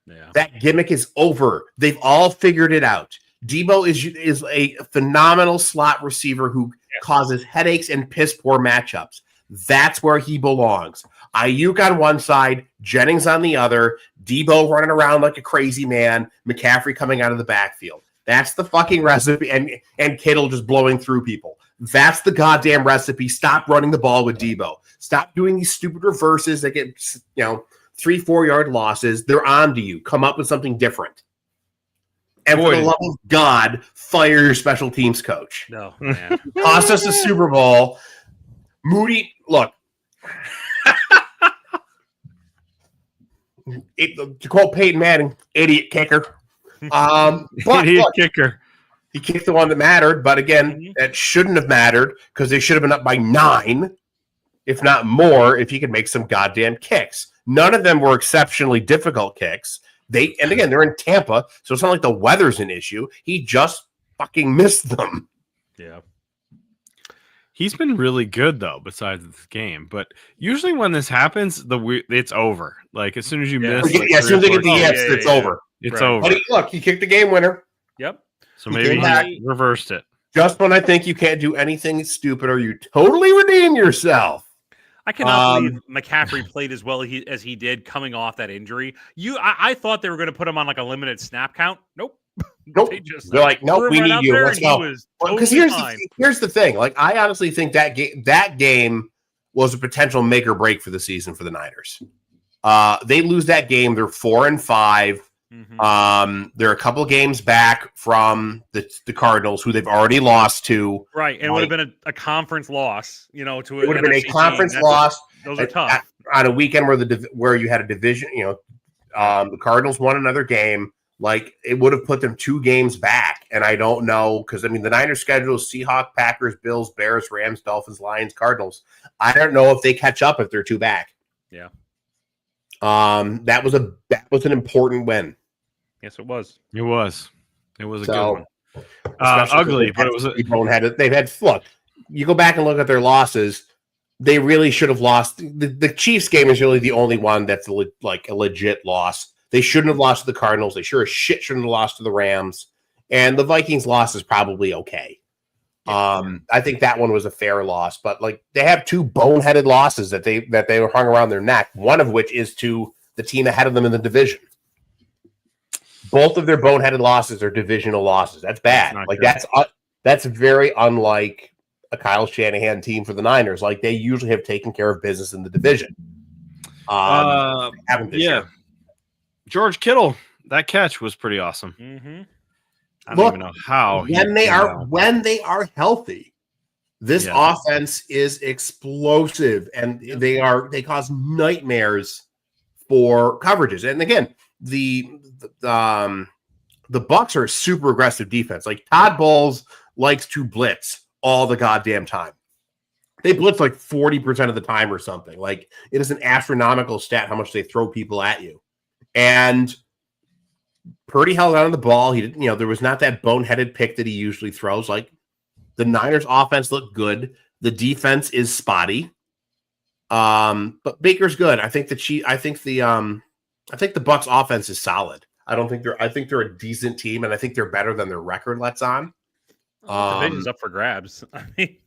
Yeah. That gimmick is over. They've all figured it out. Debo is a phenomenal slot receiver who causes headaches and piss poor matchups. That's where he belongs. Ayuk on one side, Jennings on the other, Debo running around like a crazy man, McCaffrey coming out of the backfield. That's the fucking recipe, and Kittle just blowing through people. That's the goddamn recipe. Stop running the ball with Debo. Stop doing these stupid reverses that get 3-4 yard losses. They're on to you. Come up with something different. And for the love of God, fire your special teams coach. No, man. Cost us a Super Bowl. Moody, look. To quote Peyton Manning, idiot kicker. But Idiot look, kicker. he kicked the one that mattered. But again, that shouldn't have mattered because they should have been up by 9, if not more, if he could make some goddamn kicks. None of them were exceptionally difficult kicks. And again, they're in Tampa, so it's not like the weather's an issue. He just fucking missed them. Yeah. He's been really good though, besides this game. But usually when this happens, it's over. Like as soon as you miss, like, As soon as they get the Oh, yips, yeah, it's yeah. over. it's Right. over. But he kicked the game winner. Yep. So he maybe came back. he reversed it. Just when I think you can't do anything stupid or you totally redeem yourself. I cannot believe McCaffrey played as well as he did coming off that injury. I thought they were going to put him on like a limited snap count. Nope. Nope. They're like, threw nope, him we right need out you. there Let's and he go. was Because totally here's the thing. Like, I honestly think that game was a potential make or break for the season for the Niners. They lose that game. They're 4-5. Mhm. They're a couple games back from the Cardinals, who they've already lost to. Right. And it would have been a conference loss, to It would have been a NFC conference team. loss. Those are tough. On a weekend where you had a division. The Cardinals won another game. Like, it would have put them 2 games back. And I don't know, because, the Niners schedule is Seahawks, Packers, Bills, Bears, Rams, Dolphins, Lions, Cardinals. I don't know if they catch up if they're 2 back. Yeah. That was an important win. Yes, it was. It was a good So, one. especially Ugly, because but it was they've had look. You go back and look at their losses. They really should have lost. The Chiefs game is really the only one that's a legit loss. They shouldn't have lost to the Cardinals. They sure as shit shouldn't have lost to the Rams. And the Vikings loss is probably okay. I think that one was a fair loss, but they have 2 boneheaded losses that they were hung around their neck. One of which is to the team ahead of them in the division. Both of their boneheaded losses are divisional losses. That's bad. That's very unlike a Kyle Shanahan team for the Niners. They usually have taken care of business in the division. Haven't this year. George Kittle, that catch was pretty awesome. Mm-hmm. I don't even know how. When they are healthy, this offense is explosive, and they cause nightmares for coverages. And again, the Bucs are a super aggressive defense. Todd Bowles likes to blitz all the goddamn time. They blitz 40% of the time or something. It is an astronomical stat how much they throw people at you. And Purdy held on to the ball. He didn't, there was not that boneheaded pick that he usually throws. The Niners offense looked good. The defense is spotty. But Baker's good. I think the Bucs offense is solid. I think they're a decent team, and I think they're better than their record lets on. The division's up for grabs.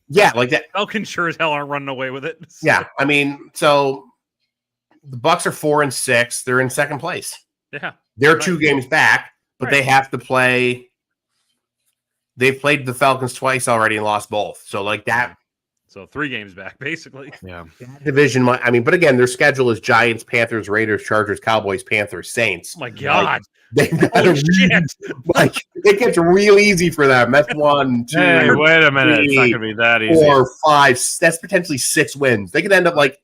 Yeah, like that. Falcons sure as hell aren't running away with it. So. Yeah, so the Bucs are 4-6. They're in second place. Yeah. They're Right. 2 games back, but they Right. have to play. They've played the Falcons twice already and lost both. So like that So 3 games back, basically. Yeah. division. I mean, but again, their schedule is Giants, Panthers, Raiders, Chargers, Cowboys, Panthers, Saints. Oh my God. They've got Holy a shit. like it gets real easy for them. That's 1, 2, Hey, wait a minute. It's not three, going to be that easy. 4, 5. That's potentially 6 wins. They could end up like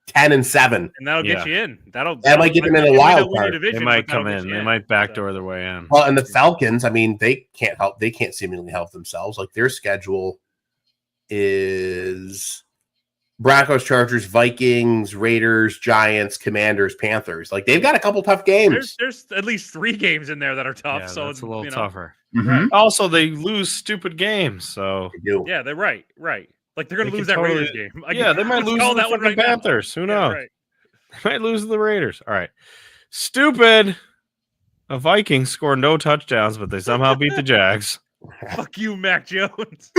10-7. And that'll get you in. That might get them in a you might wild not win your card. division, They might but that'll come get in. you They might backdoor their way in. Well, and the Falcons, I mean, they can't help. They can't seemingly help themselves. Like their schedule is Broncos, Chargers, Vikings, Raiders, Giants, Commanders, Panthers. Like they've got a couple tough games. There's at least 3 games in there that are tough. Yeah, so it's a little you know, tougher. Mhm. Also, they lose stupid games. So, They do. Yeah, they're right. Like they're going They to lose could that totally- Raiders game. yeah, they might let's lose call to the that one fucking right now. Panthers. Who Yeah, knows? right. They might lose to the Raiders. All right. Stupid. The Vikings scored no touchdowns, but they somehow beat the Jags. Fuck you, Mac Jones.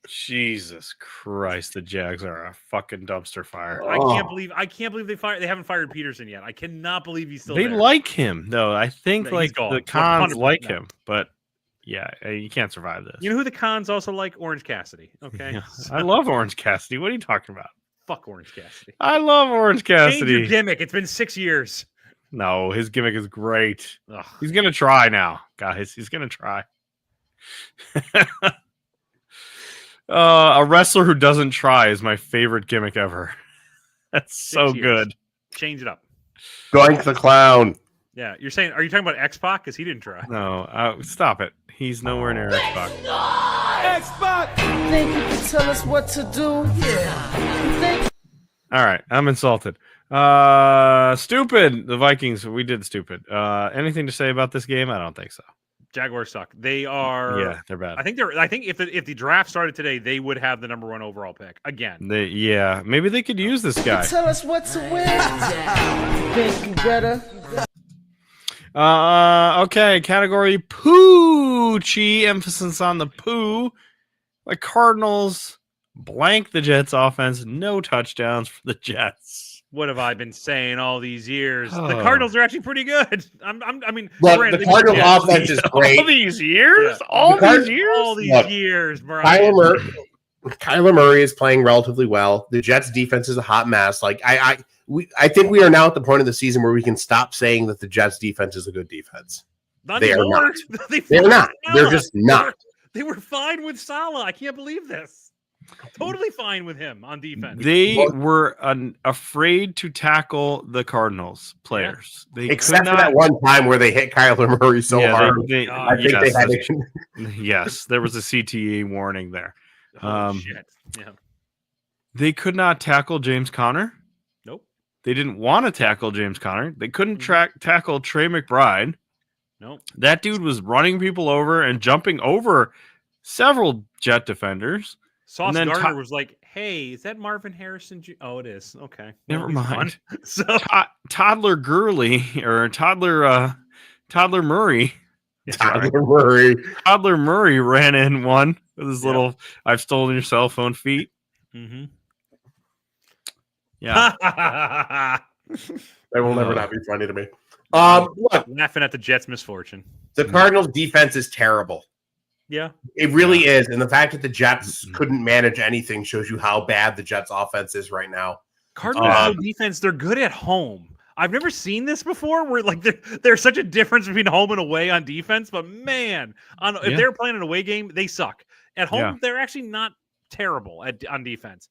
Jesus Christ, the Jags are a fucking dumpster fire. I Oh. can't believe they haven't fired Peterson yet. I cannot believe he's still They there. like him, though. I think No, he's like gone. the cons 100% like no. him, but yeah, you can't survive this. You know who the cons also like? Orange Cassidy. Okay. Yeah. So, I love Orange Cassidy. What are you talking about? fuck Orange Cassidy. I love Orange Change your Cassidy. gimmick. It's been 6 years. No, his gimmick is great. Ugh. He's gonna try now, guys. He's gonna try. A wrestler who doesn't try is my favorite gimmick ever. That's so 6 years. good. Change it up. Doink the clown. Yeah, you're saying? Are you talking about X-Pac? Because he didn't try. No, stop it. He's nowhere near Xbox. Think you can tell us what to do? Yeah. All right, I'm insulted. Stupid. The Vikings. We did stupid. Anything to say about this game? I don't think so. Jaguars suck. They are. Yeah, they're bad. I think if the draft started today, they would have the number 1 overall pick again. Yeah, maybe they could use this guy. Tell us what to win. Think you better? Okay, category Poochie, emphasis on the poo. The Cardinals blank the Jets offense, no touchdowns for the Jets. What have I been saying all these years? The Oh. Cardinals are actually pretty good. I mean, Look, granted, the they Cardinals beat the Jets offense is great. All these years? Yeah. All The Card- these years? all these Look, years, Brian. Kyler Murray is playing relatively well. The Jets defense is a hot mess. Like I think we are now at the point of the season where we can stop saying that the Jets defense is a good defense. Not They are anymore. not. They They're fired not. They're Salah. just not. They were fine with Salah. I can't believe this. Totally fine with him on defense. They were afraid to tackle the Cardinals players. They Except could for that one time where they hit Kyler Murray so Yeah, hard. God. I think yes, they had that's- to. yes, there was a CTE warning there. Holy shit. Yeah. They could not tackle James Conner. Nope. They didn't want to tackle James Conner. They couldn't tackle Trey McBride. Nope. That dude was running people over and jumping over several Jet defenders. Sauce then Gardner To- was like, "Hey, is that Marvin Harrison?" Oh, it is. Okay. Never Well, he's mind. fun. So Toddler Gurley or Toddler Murray. Kyler Murray. Toddler Murray ran in one with his Yeah. little "I've stolen your cell phone" feet. mm-hmm. Yeah. That will never not be funny to me. Look, Laughing at the Jets' misfortune. the Cardinals defense is terrible. Yeah. It really is. And the fact that the Jets couldn't manage anything shows you how bad the Jets offense is right now. Cardinals defense, they're good at home. I've never seen this before where like there's such a difference between home and away on defense, but man, if Yeah. they're playing an away game, they suck. At home, Yeah. they're actually not terrible on defense.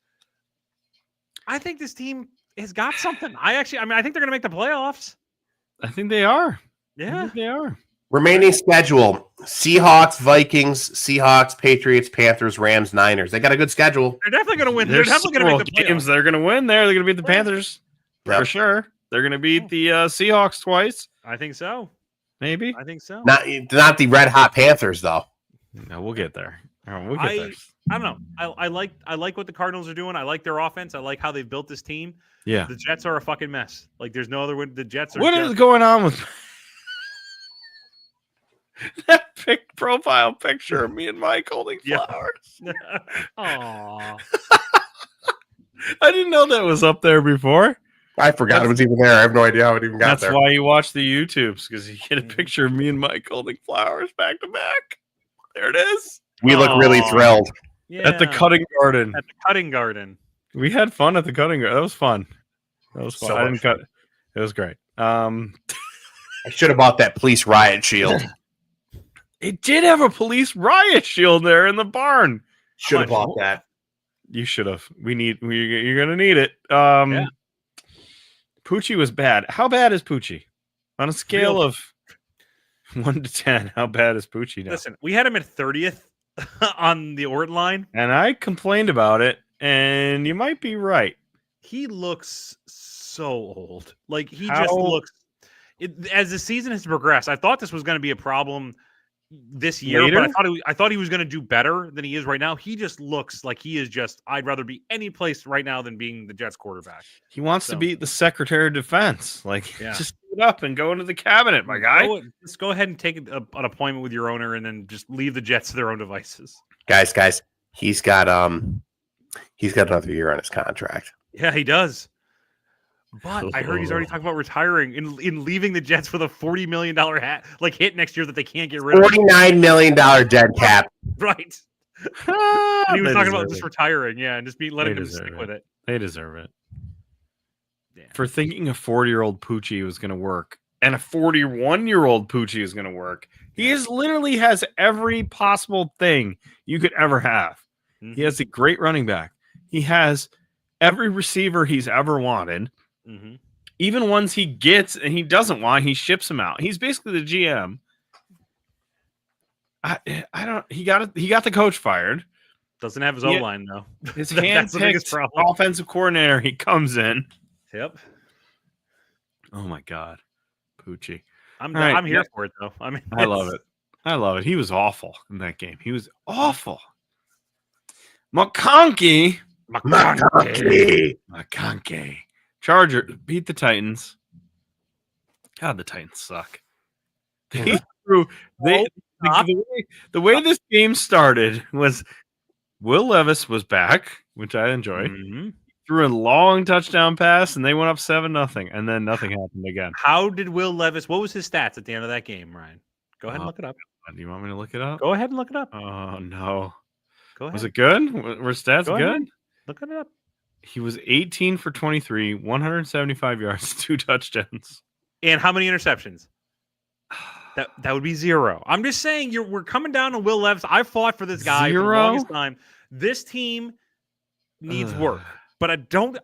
I think this team has got something. I think they're going to make the playoffs. I think they are. I Yeah. think they are. Remaining schedule: Seahawks, Vikings, Seahawks, Patriots, Panthers, Rams, Niners. They got a good schedule. They're definitely going to win. There's They're definitely going to several make the games playoffs. they're going to win there. They're going to beat the Yeah. Panthers Yep. for sure. They're going to beat the Seahawks twice, I think so. maybe. I think so. Not the red hot Panthers though. No, we'll get there. We'll get there. I don't know. I like what the Cardinals are doing. I like their offense. I like how they've built this team. Yeah. The Jets are a fucking mess. Like there's no other way. The Jets are What just, is going on with that profile picture of me and Mike holding Yeah. flowers? Aw. I didn't know that was up there before. I forgot it was even there. I have no idea how it even got That's there. why you watch the YouTubes, because you get a picture of me and Mike holding flowers back to back. There it is. We look really Aw. thrilled. Yeah. At the cutting garden. At the cutting garden. We had fun at the cutting garden. That was fun. So I didn't much cut. It was great. I should have bought that police riot shield. It did have a police riot shield there in the barn. Should have much? bought that. You should have. You're gonna need it. Yeah. Poochie was bad. How bad is Poochie? On a scale of 1 to 10, how bad is Poochie now? Listen, we had him at 30th on the Orton line. And I complained about it, and you might be right. He looks so old. Like he How- just looks. As the season has progressed, I thought this was going to be a problem this year, Later? but I thought he was going to do better than he is right now. He just looks like he is just. I'd rather be any place right now than being the Jets quarterback. He wants to So- be the Secretary of Defense. Like, Yeah. just give it up and go into the cabinet, my guy. Just go ahead and take an appointment with your owner, and then just leave the Jets to their own devices. Guys, he's got another year on his contract. Yeah, he does. But I heard he's already talking about retiring in leaving the Jets with a $40 million hit next year that they can't get rid of. $49 million dead cap. Right. Ah, And he was they talking about deserve just it. retiring, yeah, and just letting They them deserve stick it. with it. They deserve it. Yeah. For thinking a 40-year-old Poochie was going to work and a 41-year-old Poochie is going to work. He literally has every possible thing you could ever have. He has a great running back. He has every receiver he's ever wanted. Mm-hmm. Even ones he gets and he doesn't want, he ships them out. He's basically the GM. I don't. He got the coach fired. Doesn't have his Yeah. O-line, though. His That's the biggest handpicked problem. offensive coordinator. He comes in. Yep. Oh my god, Poochie. I'm All right, I'm here yeah. for it, though. I mean, I love it. I love it. He was awful in that game. He was awful. McConkey. Charger beat the Titans. God, the Titans suck. They threw the way this game started was Will Levis was back, which I enjoyed. Mhm. Threw a long touchdown pass, and they went up 7-0, and then nothing happened again. How did Will Levis? What was his stats at the end of that game, Ryan? Go ahead and look it up. Do you want me to look it up? Go ahead and look it up. Oh no. Go ahead. Was it good? Were stats Go good? ahead. Look it up. He was 18 for 23, 175 yards, 2 touchdowns. And how many interceptions? That would be 0. I'm just saying we're coming down to Will Levis. I fought for this guy for the 0? longest time. This team needs work. But I don't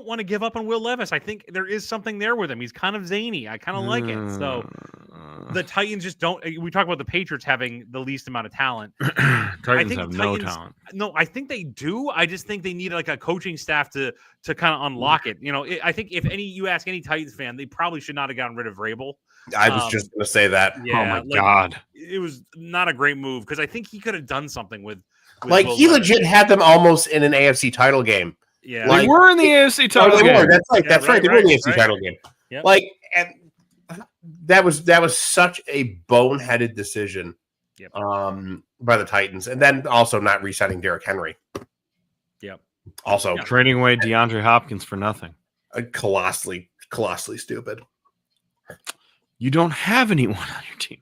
want to give up on Will Levis. I think there is something there with him. He's kind of zany. I kind of like it. So the Titans just don't. We talk about the Patriots having the least amount of talent. Titans think have the no Titans- talent. No, I think they do. I just think they need like a coaching staff to kind of unlock it. You know, I think if you ask any Titans fan, they probably should not have gotten rid of Vrabel. I was just going to say that. Yeah, Oh my like, god. it was not a great move because I think he could have done something with Like, Will he Levis. legit had them almost in an AFC title game. Yeah, They like- were in the AFC Oh, title they game. were. That's right. Yeah, That's right. They were in the AFC right. title game. Yep. Like, and that was such a boneheaded decision Yep. by the Titans. And then also not re-signing Derrick Henry. Yep. Also, Yeah. Trading away DeAndre Hopkins for nothing. colossally stupid. You don't have anyone on your team.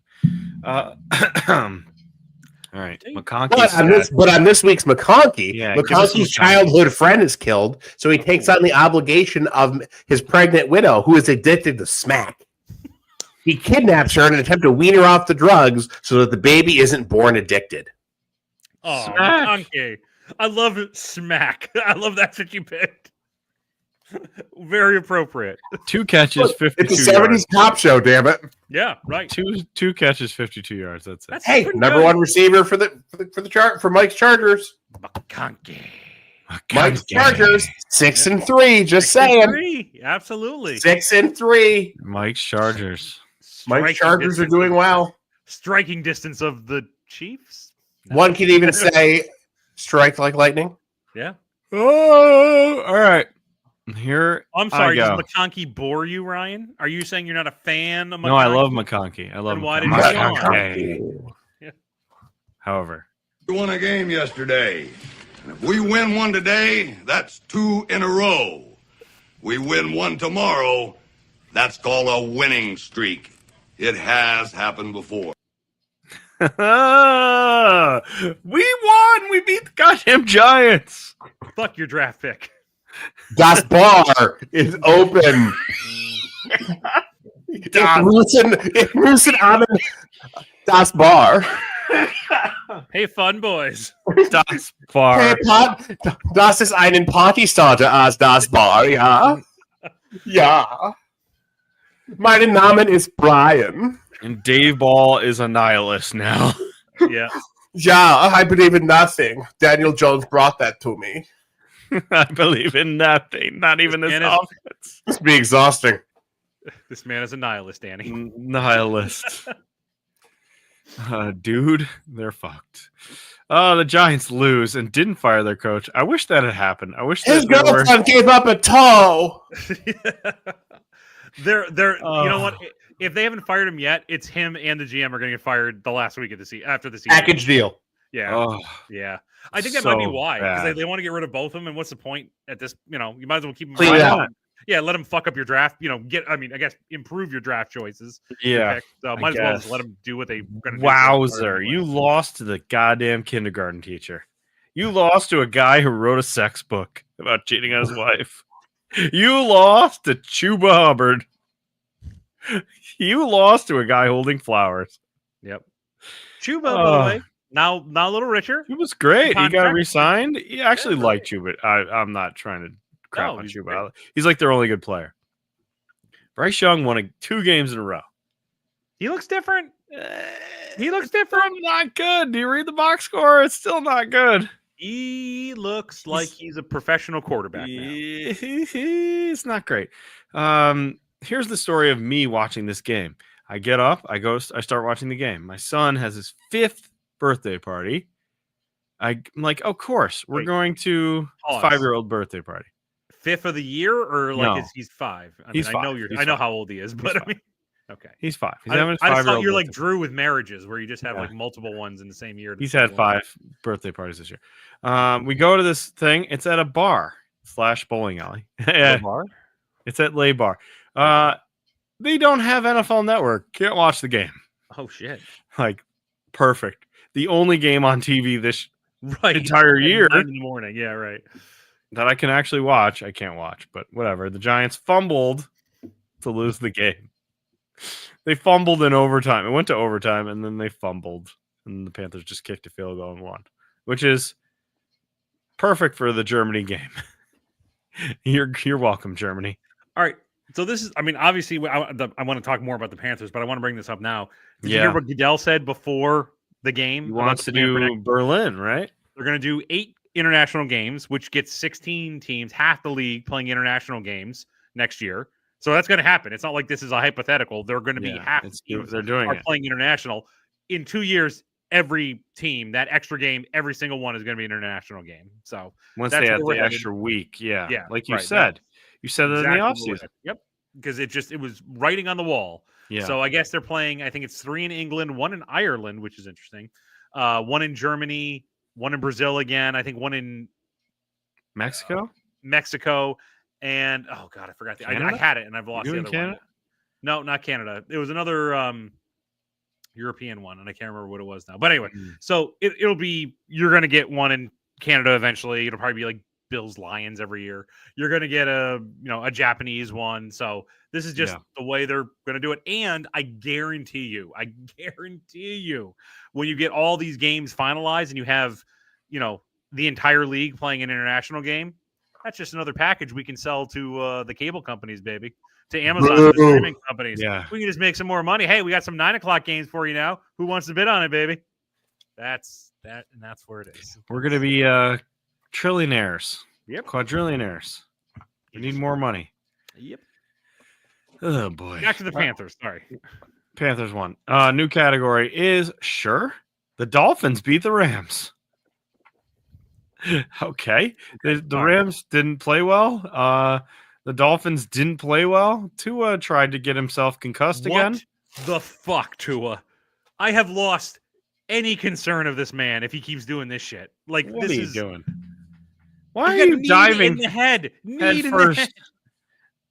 All right, McConkey. But on this week's McConkey, Yeah, give us some McConkey's childhood friend is killed, so he takes on the obligation of his pregnant widow, who is addicted to smack. He kidnaps her in an attempt to wean her off the drugs so that the baby isn't born addicted. Oh, Smack. McConkey. I love it. Smack. I love that's what you picked. Very appropriate. 2 catches, 52 It's a 70s yards. cop show, damn it. Yeah, right. Two catches, 52 yards. That's it. That's Hey, pretty number good. one receiver for Mike's Chargers. McConkey. Mike's Chargers, 6-3. Just saying, 63. Absolutely. 6-3. Mike's Chargers. Mike's Striking Chargers are distance- doing well. Striking distance of the Chiefs. One could even say, strike like lightning. Yeah. Oh, all right. Here, I'm sorry. I Does go. McConkey bore you, Ryan? Are you saying you're not a fan of McConkey? No, I love McConkey. I love Then why McConkey. did you go on? However, We won a game yesterday. And if we win one today, that's 2 in a row. We win one tomorrow. That's called a winning streak. It has happened before. We won! We beat the goddamn Giants. Fuck your draft pick. Das Bar is open. Ich rufen an Das Bar. Hey, fun boys. Das Bar. Hey, das ist einen Partystarter als Das Bar, ja? Ja. Mein Name ist Brian. And Dave Ball is a nihilist now. Yeah. Yeah, I believe in nothing. Daniel Jones brought that to me. I believe in nothing. Not even this man is- offense. Must be exhausting. This man is a nihilist, Danny. Nihilist. Dude, they're fucked. The Giants lose and didn't fire their coach. I wish that had happened. I wish His that they were- girlfriend gave up a toe. They're you know what? If they haven't fired him yet, it's him and the GM are going to get fired the last week of the after the season. Package deal. Yeah, Oh, yeah. I think that might be so why because bad. they want to get rid of both of them. And what's the point at this? You know, you might as well keep them. Clean it around. out. Yeah, let them fuck up your draft. You know, I guess improve your draft choices. yeah. So I might as well just guess. let them do what they're going to do. Wowzer. You lost to the goddamn kindergarten teacher. You lost to a guy who wrote a sex book about cheating on his wife. You lost to Chuba Hubbard. You lost to a guy holding flowers. Yep. Chuba, by the way, now a little richer. He was great. He got Contract. re-signed. He actually Yeah, liked Chuba. I'm not trying to crap No, on he's Chuba. great. He's like their only good player. Bryce Young won 2 games in a row. He looks different. He looks different. Not good. Do you read the box score? It's still not good. He looks like he's a professional quarterback now. It's not great. Here's the story of me watching this game. I get up, I start watching the game. My son has his 5th birthday party. I'm like, of course, we're Wait. going to Pause. 5-year-old birthday party. 5th of the year, or like No. he's 5. I He's mean, I know 5. He's I know 5. how old he is, but I five. mean, okay. He's 5. He's I having his just 5-year-old thought you're like birthday. Drew with marriages, where you just have Yeah. like multiple ones in the same year. He's had 5 birthday parties this year. We go to this thing. It's at a bar / bowling alley. Yeah, bar. it's at Lay Bar. They don't have NFL Network. Can't watch the game. Oh shit! Like, perfect. The only game on TV this Right, entire At year 9 in the morning. Yeah, right. that I can actually watch. I can't watch, but whatever. The Giants fumbled to lose the game. They fumbled in overtime. It went to overtime, and then they fumbled, and the Panthers just kicked a field goal and won, which is perfect for the Germany game. You're welcome, Germany. All right. So this is, I mean, obviously, I want to talk more about the Panthers, but I want to bring this up now. Did you hear what Goodell said before the game? He about wants the to plan for do next- Berlin, right? They're going to do 8 international games, which gets 16 teams, half the league playing international games next year. So that's going to happen. It's not like this is a hypothetical. They're going to be half the teams They're doing are it. playing international. In 2 years, every team, that extra game, every single one is going to be an international game. So Once that's they where have we're the headed. extra week. Yeah. Yeah, Like you right, said. You said that in the exactly where we're offseason. headed. Yep. Because it was writing on the wall. Yeah. So I guess they're playing, I think it's 3 in England, 1 in Ireland, which is interesting. 1 in Germany, 1 in Brazil again. I think 1 in Mexico? Mexico. And oh god, I forgot I Canada? had it and I've lost You the in other one. Canada? No, not Canada. It was another European one, and I can't remember what it was now. But anyway, so it'll be you're gonna get one in Canada eventually. It'll probably be like Bills Lions every year. You're gonna get a Japanese one. So this is just the way they're gonna do it. And I guarantee you, when you get all these games finalized and you have, the entire league playing an international game, that's just another package we can sell to the cable companies, baby. To Amazon, to the streaming companies. Yeah. We can just make some more money. Hey, we got some 9 o'clock games for you now. Who wants to bid on it, baby? That's where it is. We're gonna be trillionaires. Yep. Quadrillionaires. We need more money. Yep. Oh boy. Back to the Panthers. Sorry. Panthers won. New category is sure. The Dolphins beat the Rams. Okay. The Rams didn't play well. The Dolphins didn't play well. Tua tried to get himself concussed again. What the fuck, Tua? I have lost any concern of this man if he keeps doing this shit. Like, What this are you is doing? Why He's are got you knee diving in the head? head Knee in the first? head.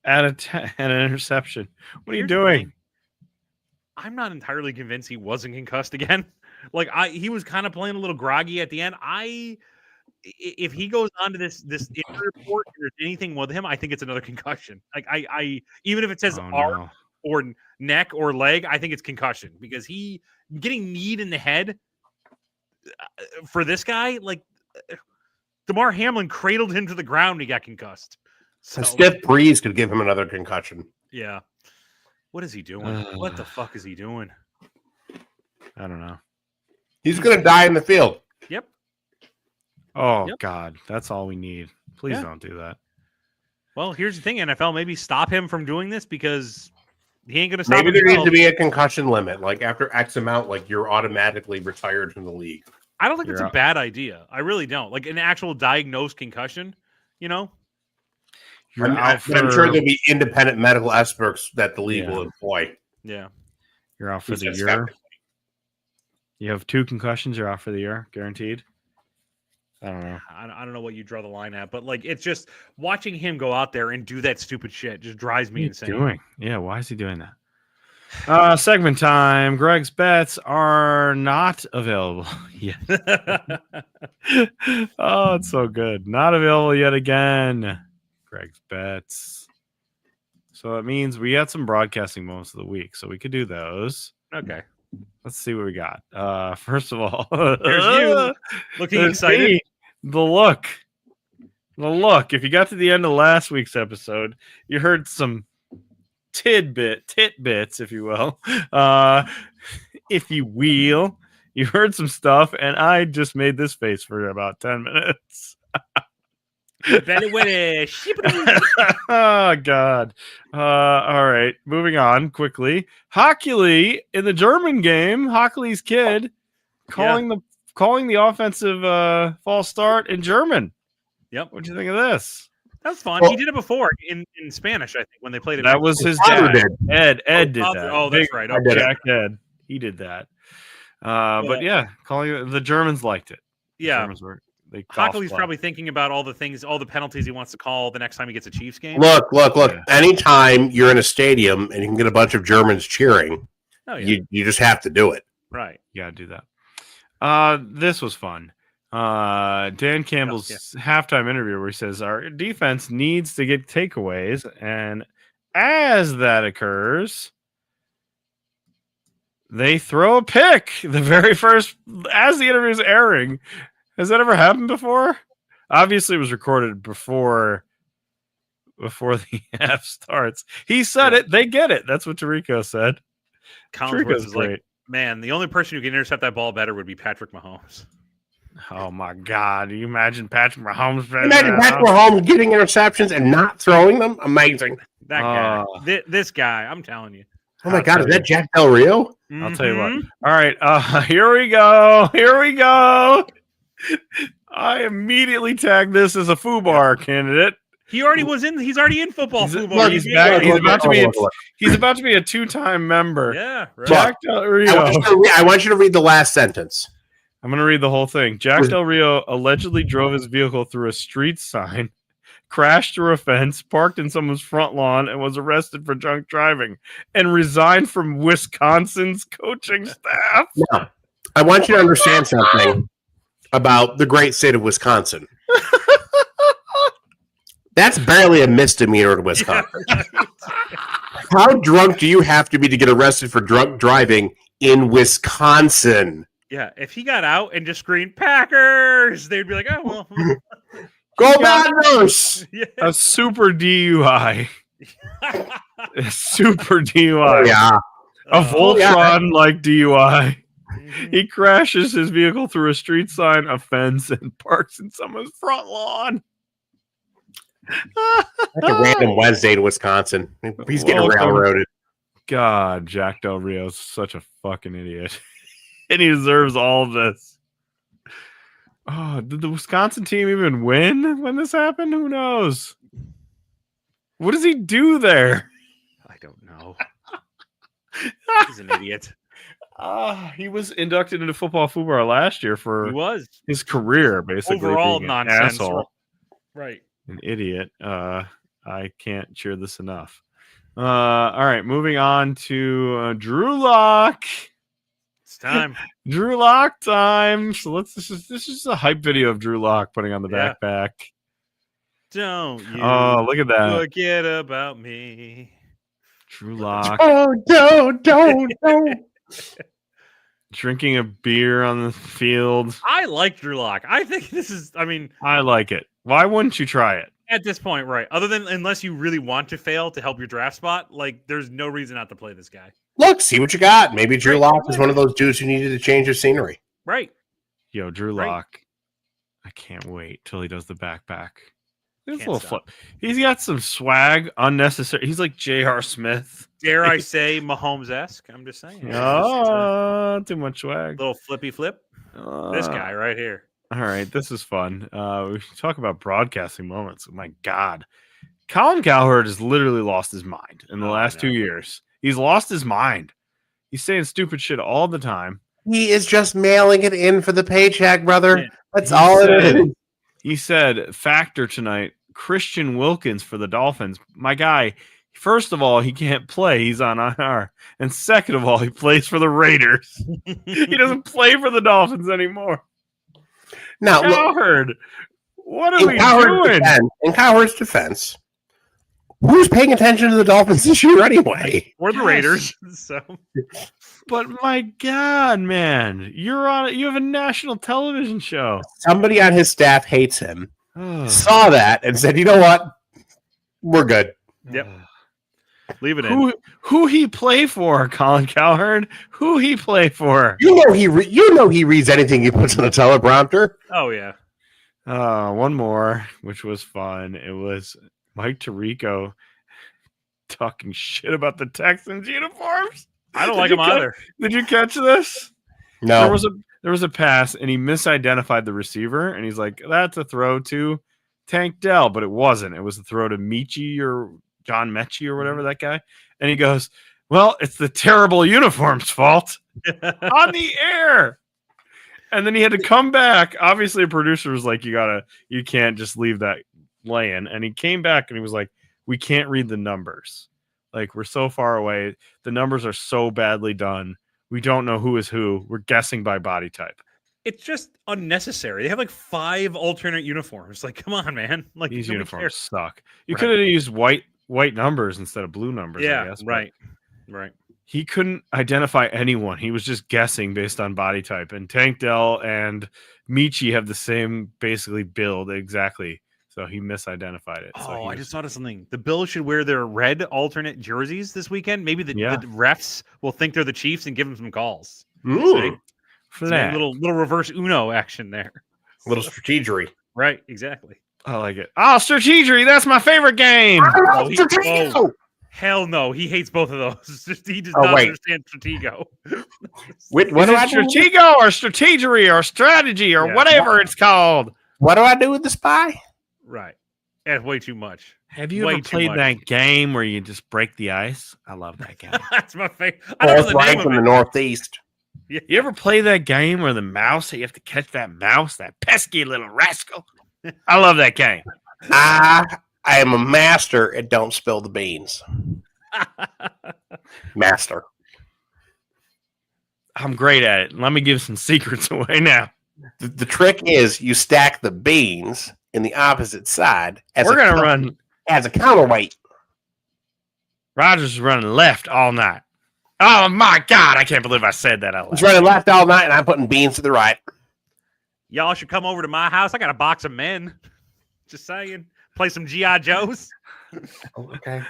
and an interception. What are you Here's the doing? thing. I'm not entirely convinced he wasn't concussed again. Like he was kind of playing a little groggy at the end. If he goes on to this injury report and there's anything with him, I think it's another concussion. Like I even if it says Oh, arm no. or neck or leg, I think it's concussion because he getting kneed in the head for this guy, like DeMar Hamlin cradled him to the ground and he got concussed. So A stiff breeze could give him another concussion. yeah. What is he doing? What the fuck is he doing? I don't know. He's going to die in the field. Yep. Oh, Yep. God. That's all we need. Please Yeah. don't do that. Well, here's the thing, NFL, maybe stop him from doing this because he ain't going to stop Maybe there needs himself. to be a concussion limit. Like after X amount, like you're automatically retired from the league. I don't think it's You're a out. bad idea. I really don't. Like an actual diagnosed concussion, you know? You're I'm out sure for there'll be independent medical experts that the league Yeah. will employ. Yeah. you're out for Who the says year. skeptic? You have 2 concussions. You're out for the year, guaranteed. I don't know. I don't know what you draw the line at, but like it's just watching him go out there and do that stupid shit just drives What me are you insane. doing? Yeah, why is he doing that? Segment time. Greg's bets are not available yet. Oh, it's so good. Not available yet again. Greg's bets. So that means we got some broadcasting moments of the week, so we could do those. Okay. Let's see what we got. First of all, There's you looking there's excited. me. The look. If you got to the end of last week's episode, you heard some tidbits, if you will. If you will, you heard some stuff, and I just made this face for about 10 minutes. Belly Willy. Oh God. All right, moving on quickly. Hockley in the German game, Hockley's kid calling the offensive false start in German. Yep. What'd you think of this? That's fun. Well- He did it before in Spanish, I think, when they played it. That was his father dad. did. Ed did father- that. oh, that's Big right. I did it. Jack Ed. He did that. But yeah, calling the Germans liked it. The Yeah. Germans were they golfed Hockley's well. probably thinking about all the penalties he wants to call the next time he gets a Chiefs game. Look. Yeah. Anytime you're in a stadium and you can get a bunch of Germans cheering, Oh, yeah. you just have to do it. Right. You gotta do that. This was fun. Dan Campbell's halftime interview where he says our defense needs to get takeaways, and as that occurs, they throw a pick. The very first, as the interview is airing, has that ever happened before? Obviously, it was recorded before the half starts. He said it. They get it. That's what Tirico said. Collinsworth Tirico's is like, great. man, the only person who can intercept that ball better would be Patrick Mahomes. Oh my God! You imagine Patrick Mahomes? Imagine Patrick Mahomes getting interceptions and not throwing them. Amazing. That guy. Oh. This guy, I'm telling you. Oh my I'll God, tell is you. that Jack Del Rio? I'll tell you what. Mhm. All right, here we go. I immediately tagged this as a FUBAR candidate. He's already in football. He's- football. look, He's he's back. in- He's about to be. Look. He's about to be a 2-time member. Yeah, right. Jack Del I Rio. want you to read the last sentence. I'm going to read the whole thing. Jack Del Rio allegedly drove his vehicle through a street sign, crashed through a fence, parked in someone's front lawn, and was arrested for drunk driving, and resigned from Wisconsin's coaching staff. Now, I want you to understand something about the great state of Wisconsin. That's barely a misdemeanor in Wisconsin. How drunk do you have to be to get arrested for drunk driving in Wisconsin? Yeah, if he got out and just screamed Packers, they'd be like, "Oh well." Go Badgers! Yeah. A super DUI. A super DUI. Yeah. A Oh, yeah. Voltron-like DUI. Mhm. He crashes his vehicle through a street sign, a fence, and parks in someone's front lawn. That's a random Wednesday in Wisconsin. He's getting Welcome. railroaded. God, Jack Del Rio is such a fucking idiot. And he deserves all of this. Oh, did the Wisconsin team even win when this happened? Who knows? What does he do there? I don't know. He's an idiot. He was inducted into football FUBAR last year He for was his career, basically. overall being an nonsense. asshole. Right. An idiot. I can't cheer this enough. All right, moving on to Drew Lock. It's time. Drew Lock time. So this is a hype video of Drew Lock putting on the Yeah. backpack. Don't you Oh, look at that. forget about me. Drew Lock Oh, don't. drinking a beer on the field. I like Drew Lock. I think this is, I mean, I like it. Why wouldn't you try it? at this point, right. Other than unless you really want to fail to help your draft spot, like there's no reason not to play this guy. Look, see what you got. Maybe Drew Right. Lock is one of those dudes who needed to change his scenery. Right. Yo, Drew Right. Lock. I can't wait till he does the backpack. His Can't little stop. flip. He's got some swag, unnecessary. He's like J.R. Smith. Dare I say Mahomes-esque? I'm just saying. Just Oh, too much a swag. little flippy flip. This guy right here. All right, this is fun. We should talk about broadcasting moments. My God, Colin Cowherd has literally lost his mind in the Oh, last no. 2 years. He's lost his mind. He's saying stupid shit all the time. He is just mailing it in for the paycheck, brother. Yeah. That's He all it said- is. He said, "Factor tonight, Christian Wilkins for the Dolphins." My guy. First of all, he can't play. He's on IR. And second of all, he plays for the Raiders. He doesn't play for the Dolphins anymore. Now, look, Cowherd, what are we doing? In Cowherd's defense, who's paying attention to the Dolphins this year anyway? Or the Yes. Raiders. So But my God, man, you have a national television show. Somebody on his staff hates him, Oh. saw that, and said, "You know what? We're good." Yep. leave it in. Who he play for, Colin Cowherd? Who he play for? You know he reads anything he puts on a teleprompter. Oh yeah. One more, which was fun. It was Mike Tirico talking shit about the Texans uniforms. I don't Did like you him catch- either. Did you catch this? No, There was a pass, and he misidentified the receiver, and he's like, "That's a throw to Tank Dell," but it wasn't. It was a throw to Michi or John Mechie or whatever that guy. And he goes, "Well, it's the terrible uniform's fault." On the air. And then he had to come back. Obviously, a producer was like, you can't just leave that laying. And he came back and he was like, "We can't read the numbers. Like, we're so far away. The numbers are so badly done. We don't know who is who. We're guessing by body type." It's just unnecessary. They have like 5 alternate uniforms. Like, come on, man. Like These nobody uniforms cares. suck. You Right. could have used white numbers instead of blue numbers, I Yeah, guess. but right. Right. He couldn't identify anyone. He was just guessing based on body type. And Tank Dell and Michi have the same basically build exactly. So he misidentified it. So Oh, he I was- just thought of something. The Bills should wear their red alternate jerseys this weekend. Maybe the Yeah. refs will think they're the Chiefs and give them some calls. Mm, See? Flat. Little reverse Uno action there. little strategery. Right, exactly. I like it. Oh, strategery. That's my favorite game. Oh, he- Hell no, he hates both of those. He does Oh, not wait. understand Stratego. What Is do it I do? Stratego or strategery or strategy or Yeah. whatever it's called? What do I do with the spy? Right. That's way too much. Have you Way ever too played much. that game where you just break the ice? I love that game. That's my favorite. I don't know Fourth the name rank of in the it. Northeast. Yeah. You ever play that game where the mouse, you have to catch that mouse, that pesky little rascal? I love that game. I am a master at don't spill the beans. Master. I'm great at it. Let me give some secrets away now. The trick is you stack the beans in the opposite side as We're going to run. as a counterweight. Rogers is running left all night. Oh, my God. I can't believe I said that out He's loud. running left all night, and I'm putting beans to the right. Y'all should come over to my house. I got a box of men. Just saying. Play some G.I. Joes. Okay.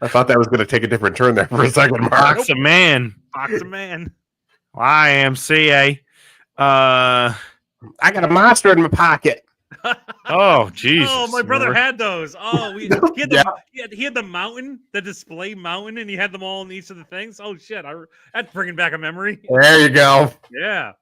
I thought that was going to take a different turn there for a second, Mark. Box of man. Box of men. YMCA. I got a monster in my pocket. Oh, Jesus. Oh, my brother Remember? had those. Oh, he had the mountain, the display mountain, and he had them all in each of the things. Oh shit! That's bringing back a memory. There you go. Yeah.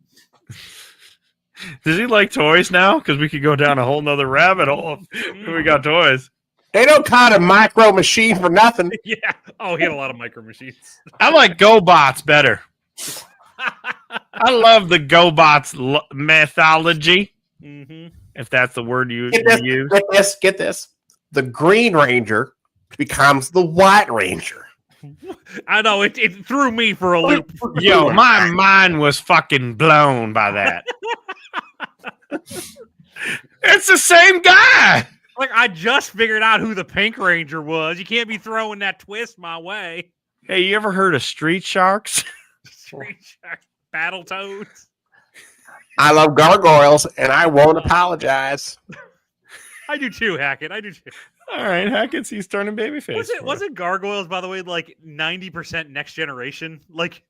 Does he like toys now? Because we could go down a whole nother rabbit hole if we got toys. They don't call it a micro machine for nothing. Yeah. Oh, he had a lot of micro machines. I like GoBots better. I love the GoBots mythology, Mm-hmm. if that's the word you Get this. use. Get this. Get this. the Green Ranger becomes the White Ranger. I know it threw me for a loop. Yo, my mind was fucking blown by that. It's the same guy. Like, I just figured out who the Pink Ranger was. You can't be throwing that twist my way. Hey, you ever heard of Street Sharks? Street Shark, Battletoads. I love gargoyles, and I won't apologize. I do too, Hackett. I do too. All right, Hackett's he's turning babyface. Was it Gargoyles, by the way, like 90% Next Generation, like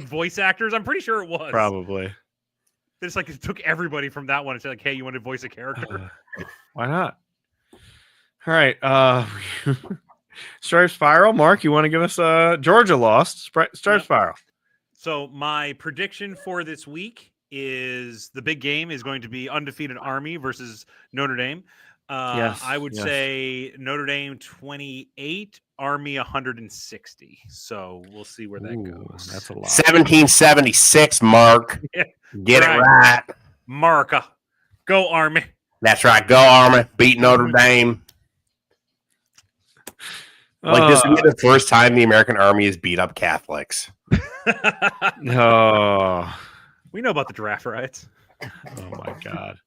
voice actors? I'm pretty sure it was. Probably. They just like took everybody from that one and said, like, hey, you want to voice a character? Why not? All right. Stripe Spiral. Mark, you want to give us Georgia lost. Stripe Spiral. So my prediction for this week is the big game is going to be undefeated Army versus Notre Dame. Yes, I would say Notre Dame 28, Army 160. So we'll see where that goes. That's a lot. 1776, Mark. Yeah, Get it right. Marka. Go Army. That's right. Go Army. Beat Notre Dame. Like, this will be the first time the American Army has beat up Catholics. Oh. We know about the draft riots. Oh my God.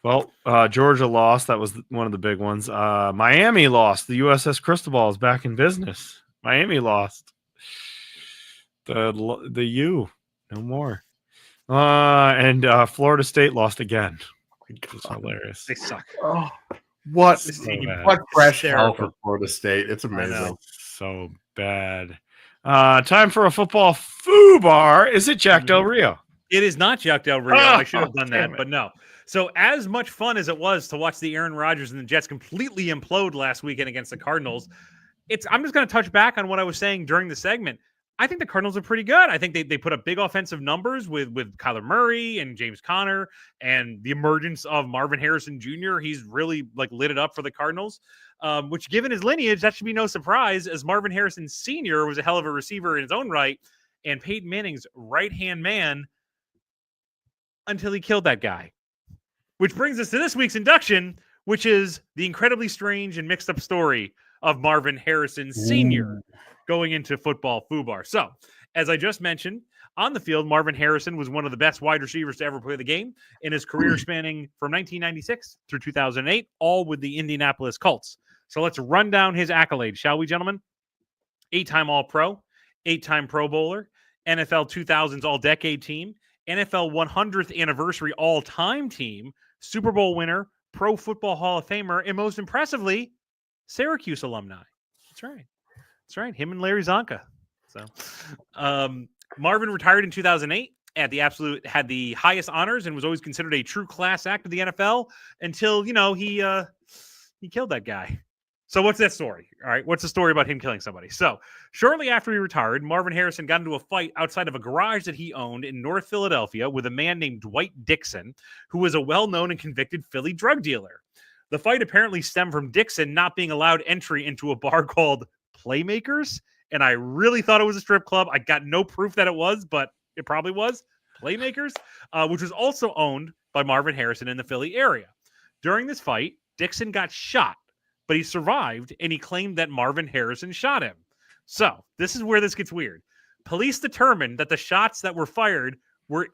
Well, Georgia lost. That was one of the big ones. Miami lost. The USS Cristobal is back in business. Miami lost. The U, no more. And Florida State lost again. It's hilarious. They suck. Oh, what fresh hell terrible. for Florida State. It's amazing. So bad. Time for a football foobar. Is it Jack Del Rio? It is not Jack Del Rio. I should have done damn that, it. but no. So as much fun as it was to watch the Aaron Rodgers and the Jets completely implode last weekend against the Cardinals, I'm just going to touch back on what I was saying during the segment. I think the Cardinals are pretty good. I think they put up big offensive numbers with Kyler Murray and James Conner and the emergence of Marvin Harrison Jr. He's really like lit it up for the Cardinals, which given his lineage, that should be no surprise as Marvin Harrison Sr. was a hell of a receiver in his own right and Peyton Manning's right-hand man until he killed that guy. Which brings us to this week's induction, which is the incredibly strange and mixed up story of Marvin Harrison Sr. going into football foobar. So, as I just mentioned, on the field, Marvin Harrison was one of the best wide receivers to ever play the game in his career spanning from 1996 through 2008, all with the Indianapolis Colts. So let's run down his accolades, shall we, gentlemen? 8-time All-Pro, 8-time Pro Bowler, NFL 2000s All-Decade Team, NFL 100th Anniversary All-Time Team, Super Bowl winner, Pro Football Hall of Famer, and most impressively, Syracuse alumni. That's right. That's right. Him and Larry Zonka. So, Marvin retired in 2008 had the highest honors and was always considered a true class act of the NFL until, he killed that guy. So what's that story? All right. What's the story about him killing somebody? So shortly after he retired, Marvin Harrison got into a fight outside of a garage that he owned in North Philadelphia with a man named Dwight Dixon, who was a well-known and convicted Philly drug dealer. The fight apparently stemmed from Dixon not being allowed entry into a bar called Playmakers. And I really thought it was a strip club. I got no proof that it was, but it probably was Playmakers, which was also owned by Marvin Harrison in the Philly area. During this fight, Dixon got shot, but he survived, and he claimed that Marvin Harrison shot him. So this is where this gets weird. Police determined that the shots that were fired were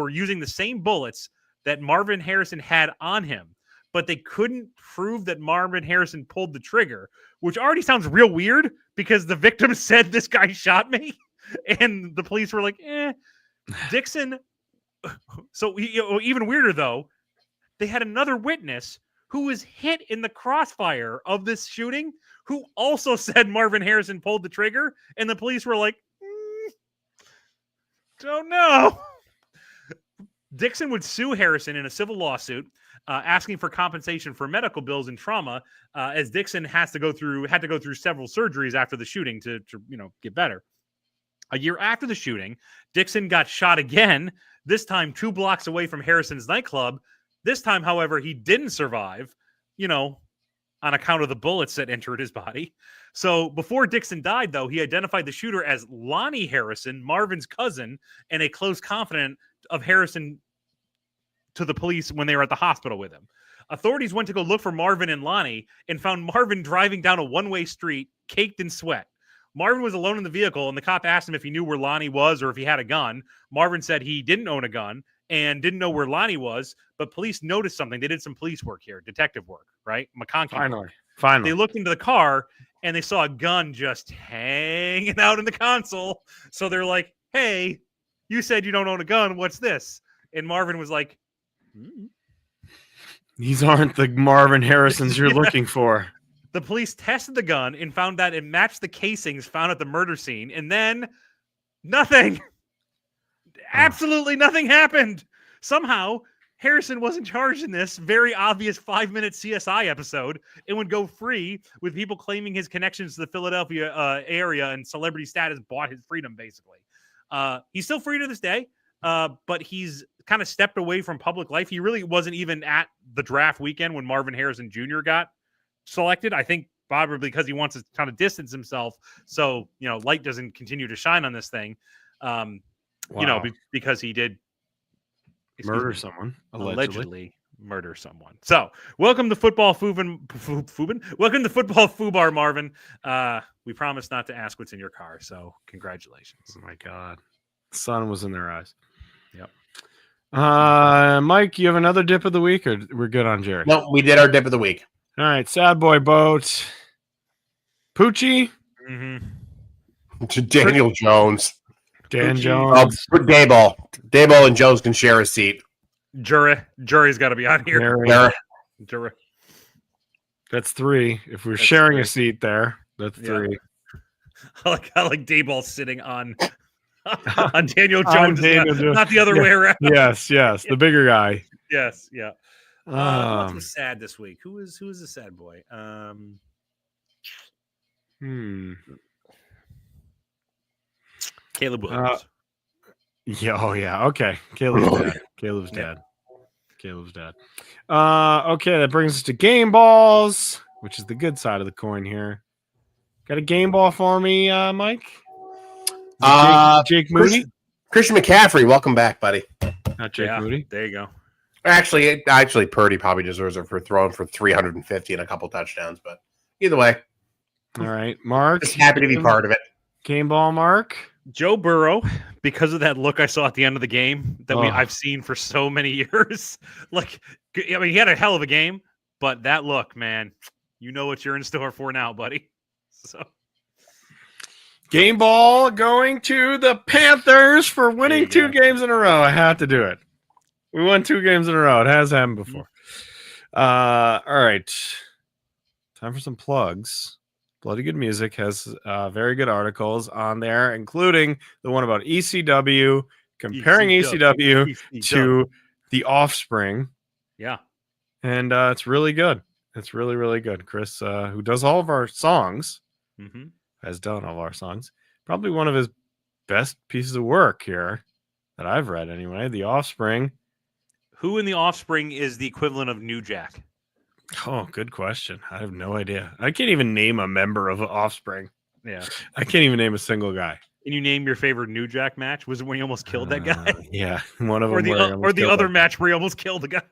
using the same bullets that Marvin Harrison had on him, but they couldn't prove that Marvin Harrison pulled the trigger, which already sounds real weird because the victim said, this guy shot me, and the police were like, Dixon. So even weirder, though, they had another witness who was hit in the crossfire of this shooting, who also said Marvin Harrison pulled the trigger, and the police were like, don't know. Dixon would sue Harrison in a civil lawsuit, asking for compensation for medical bills and trauma, as Dixon had to go through several surgeries after the shooting to get better. A year after the shooting, Dixon got shot again, this time 2 blocks away from Harrison's nightclub. This time, however, he didn't survive, on account of the bullets that entered his body. So before Dixon died, though, he identified the shooter as Lonnie Harrison, Marvin's cousin, and a close confidant of Harrison to the police when they were at the hospital with him. Authorities went to go look for Marvin and Lonnie and found Marvin driving down a one-way street, caked in sweat. Marvin was alone in the vehicle, and the cop asked him if he knew where Lonnie was or if he had a gun. Marvin said he didn't own a gun and didn't know where Lonnie was, but police noticed something. They did some police work here, detective work, right? McConkie. Finally. They looked into the car, and they saw a gun just hanging out in the console. So they're like, hey, you said you don't own a gun. What's this? And Marvin was like, These aren't the Marvin Harrisons you're looking for. The police tested the gun and found that it matched the casings found at the murder scene. And then nothing. Absolutely nothing happened. Somehow, Harrison wasn't charged in this very obvious 5-minute CSI episode and would go free with people claiming his connections to the Philadelphia area and celebrity status bought his freedom, basically. He's still free to this day, but he's kind of stepped away from public life. He really wasn't even at the draft weekend when Marvin Harrison Jr. got selected. I think probably because he wants to kind of distance himself so, light doesn't continue to shine on this thing, because he did murder someone. Allegedly murder someone. So, welcome to Football Fubin. Welcome to Football Fubar, Marvin. We promised not to ask what's in your car, so congratulations. Oh my God. The sun was in their eyes. Yep. Mike, you have another dip of the week, or we're good on Jerry? No, we did our dip of the week. All right, Sad Boy Boat. Poochie. To Daniel Jones. Dan Jones. Dayball and Jones can share a seat. Jury's got to be on here. Jury. That's 3. If we're sharing 3. A seat there, that's 3. I like Dayball sitting on Daniel Jones, not the other way around. Yes, the bigger guy. Yes, yeah. What was sad this week? Who is the sad boy? Caleb Williams. Okay. Caleb's dead. Okay, that brings us to game balls, which is the good side of the coin here. Got a game ball for me, Mike? Jake Moody? Christian McCaffrey, welcome back, buddy. Not Jake Moody. There you go. Actually, Purdy probably deserves it for throwing for 350 and a couple touchdowns, but either way. All right, Mark. Just happy to be part of it. Game ball, Mark. Joe Burrow, because of that look I saw at the end of the game that I've seen for so many years. He had a hell of a game, but that look, man, you know what you're in store for now, buddy. So, game ball going to the Panthers for winning 2 games in a row. I had to do it. We won 2 games in a row. It has happened before. All right. Time for some plugs. Bloody Good Music has very good articles on there, including the one about ECW, comparing ECW to The Offspring. Yeah. And it's really good. It's really, really good. Chris, who does all of our songs, has done all of our songs. Probably one of his best pieces of work here that I've read anyway. The Offspring. Who in The Offspring is the equivalent of New Jack? Oh, good question. I have no idea. I can't even name a member of Offspring. Yeah. I can't even name a single guy. Can you name your favorite New Jack match? Was it when you almost killed that guy? Yeah. One of them. Or the other match where you almost killed the guy.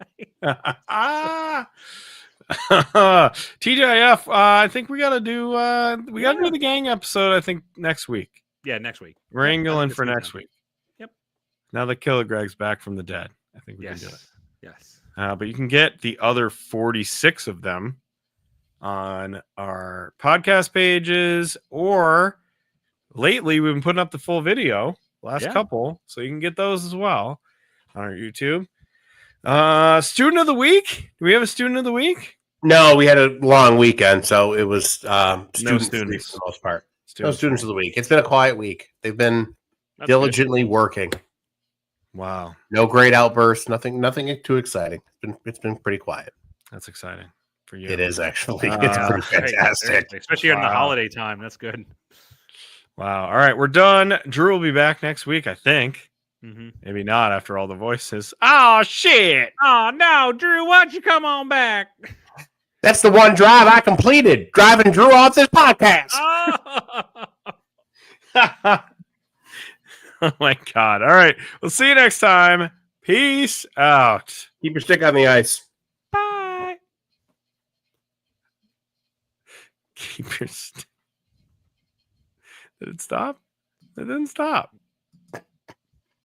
TJF, I think we got to do the gang episode, I think, next week. Yeah, next week. We're angling for next week. Yep. Now that Killer Greg's back from the dead, I think we can do it. Yes. But you can get the other 46 of them on our podcast pages, or lately we've been putting up the full video, couple, so you can get those as well on our YouTube. Student of the week. Do we have a student of the week? No, we had a long weekend, so it was no students for the most part. No students of the week. It's been a quiet week. They've been diligently working. Wow. No great outbursts. Nothing too exciting. It's been pretty quiet. That's exciting for you. It is actually. It's pretty fantastic. Especially in the holiday time. That's good. Wow. All right, we're done. Drew will be back next week, I think. Maybe not after all the voices. Oh, shit. Oh, no, Drew, why don't you come on back? That's the one drive I completed, driving Drew off this podcast. Oh, my God. All right. We'll see you next time. Peace out. Keep your stick on the ice. Bye. Keep your. Did it stop? It didn't stop.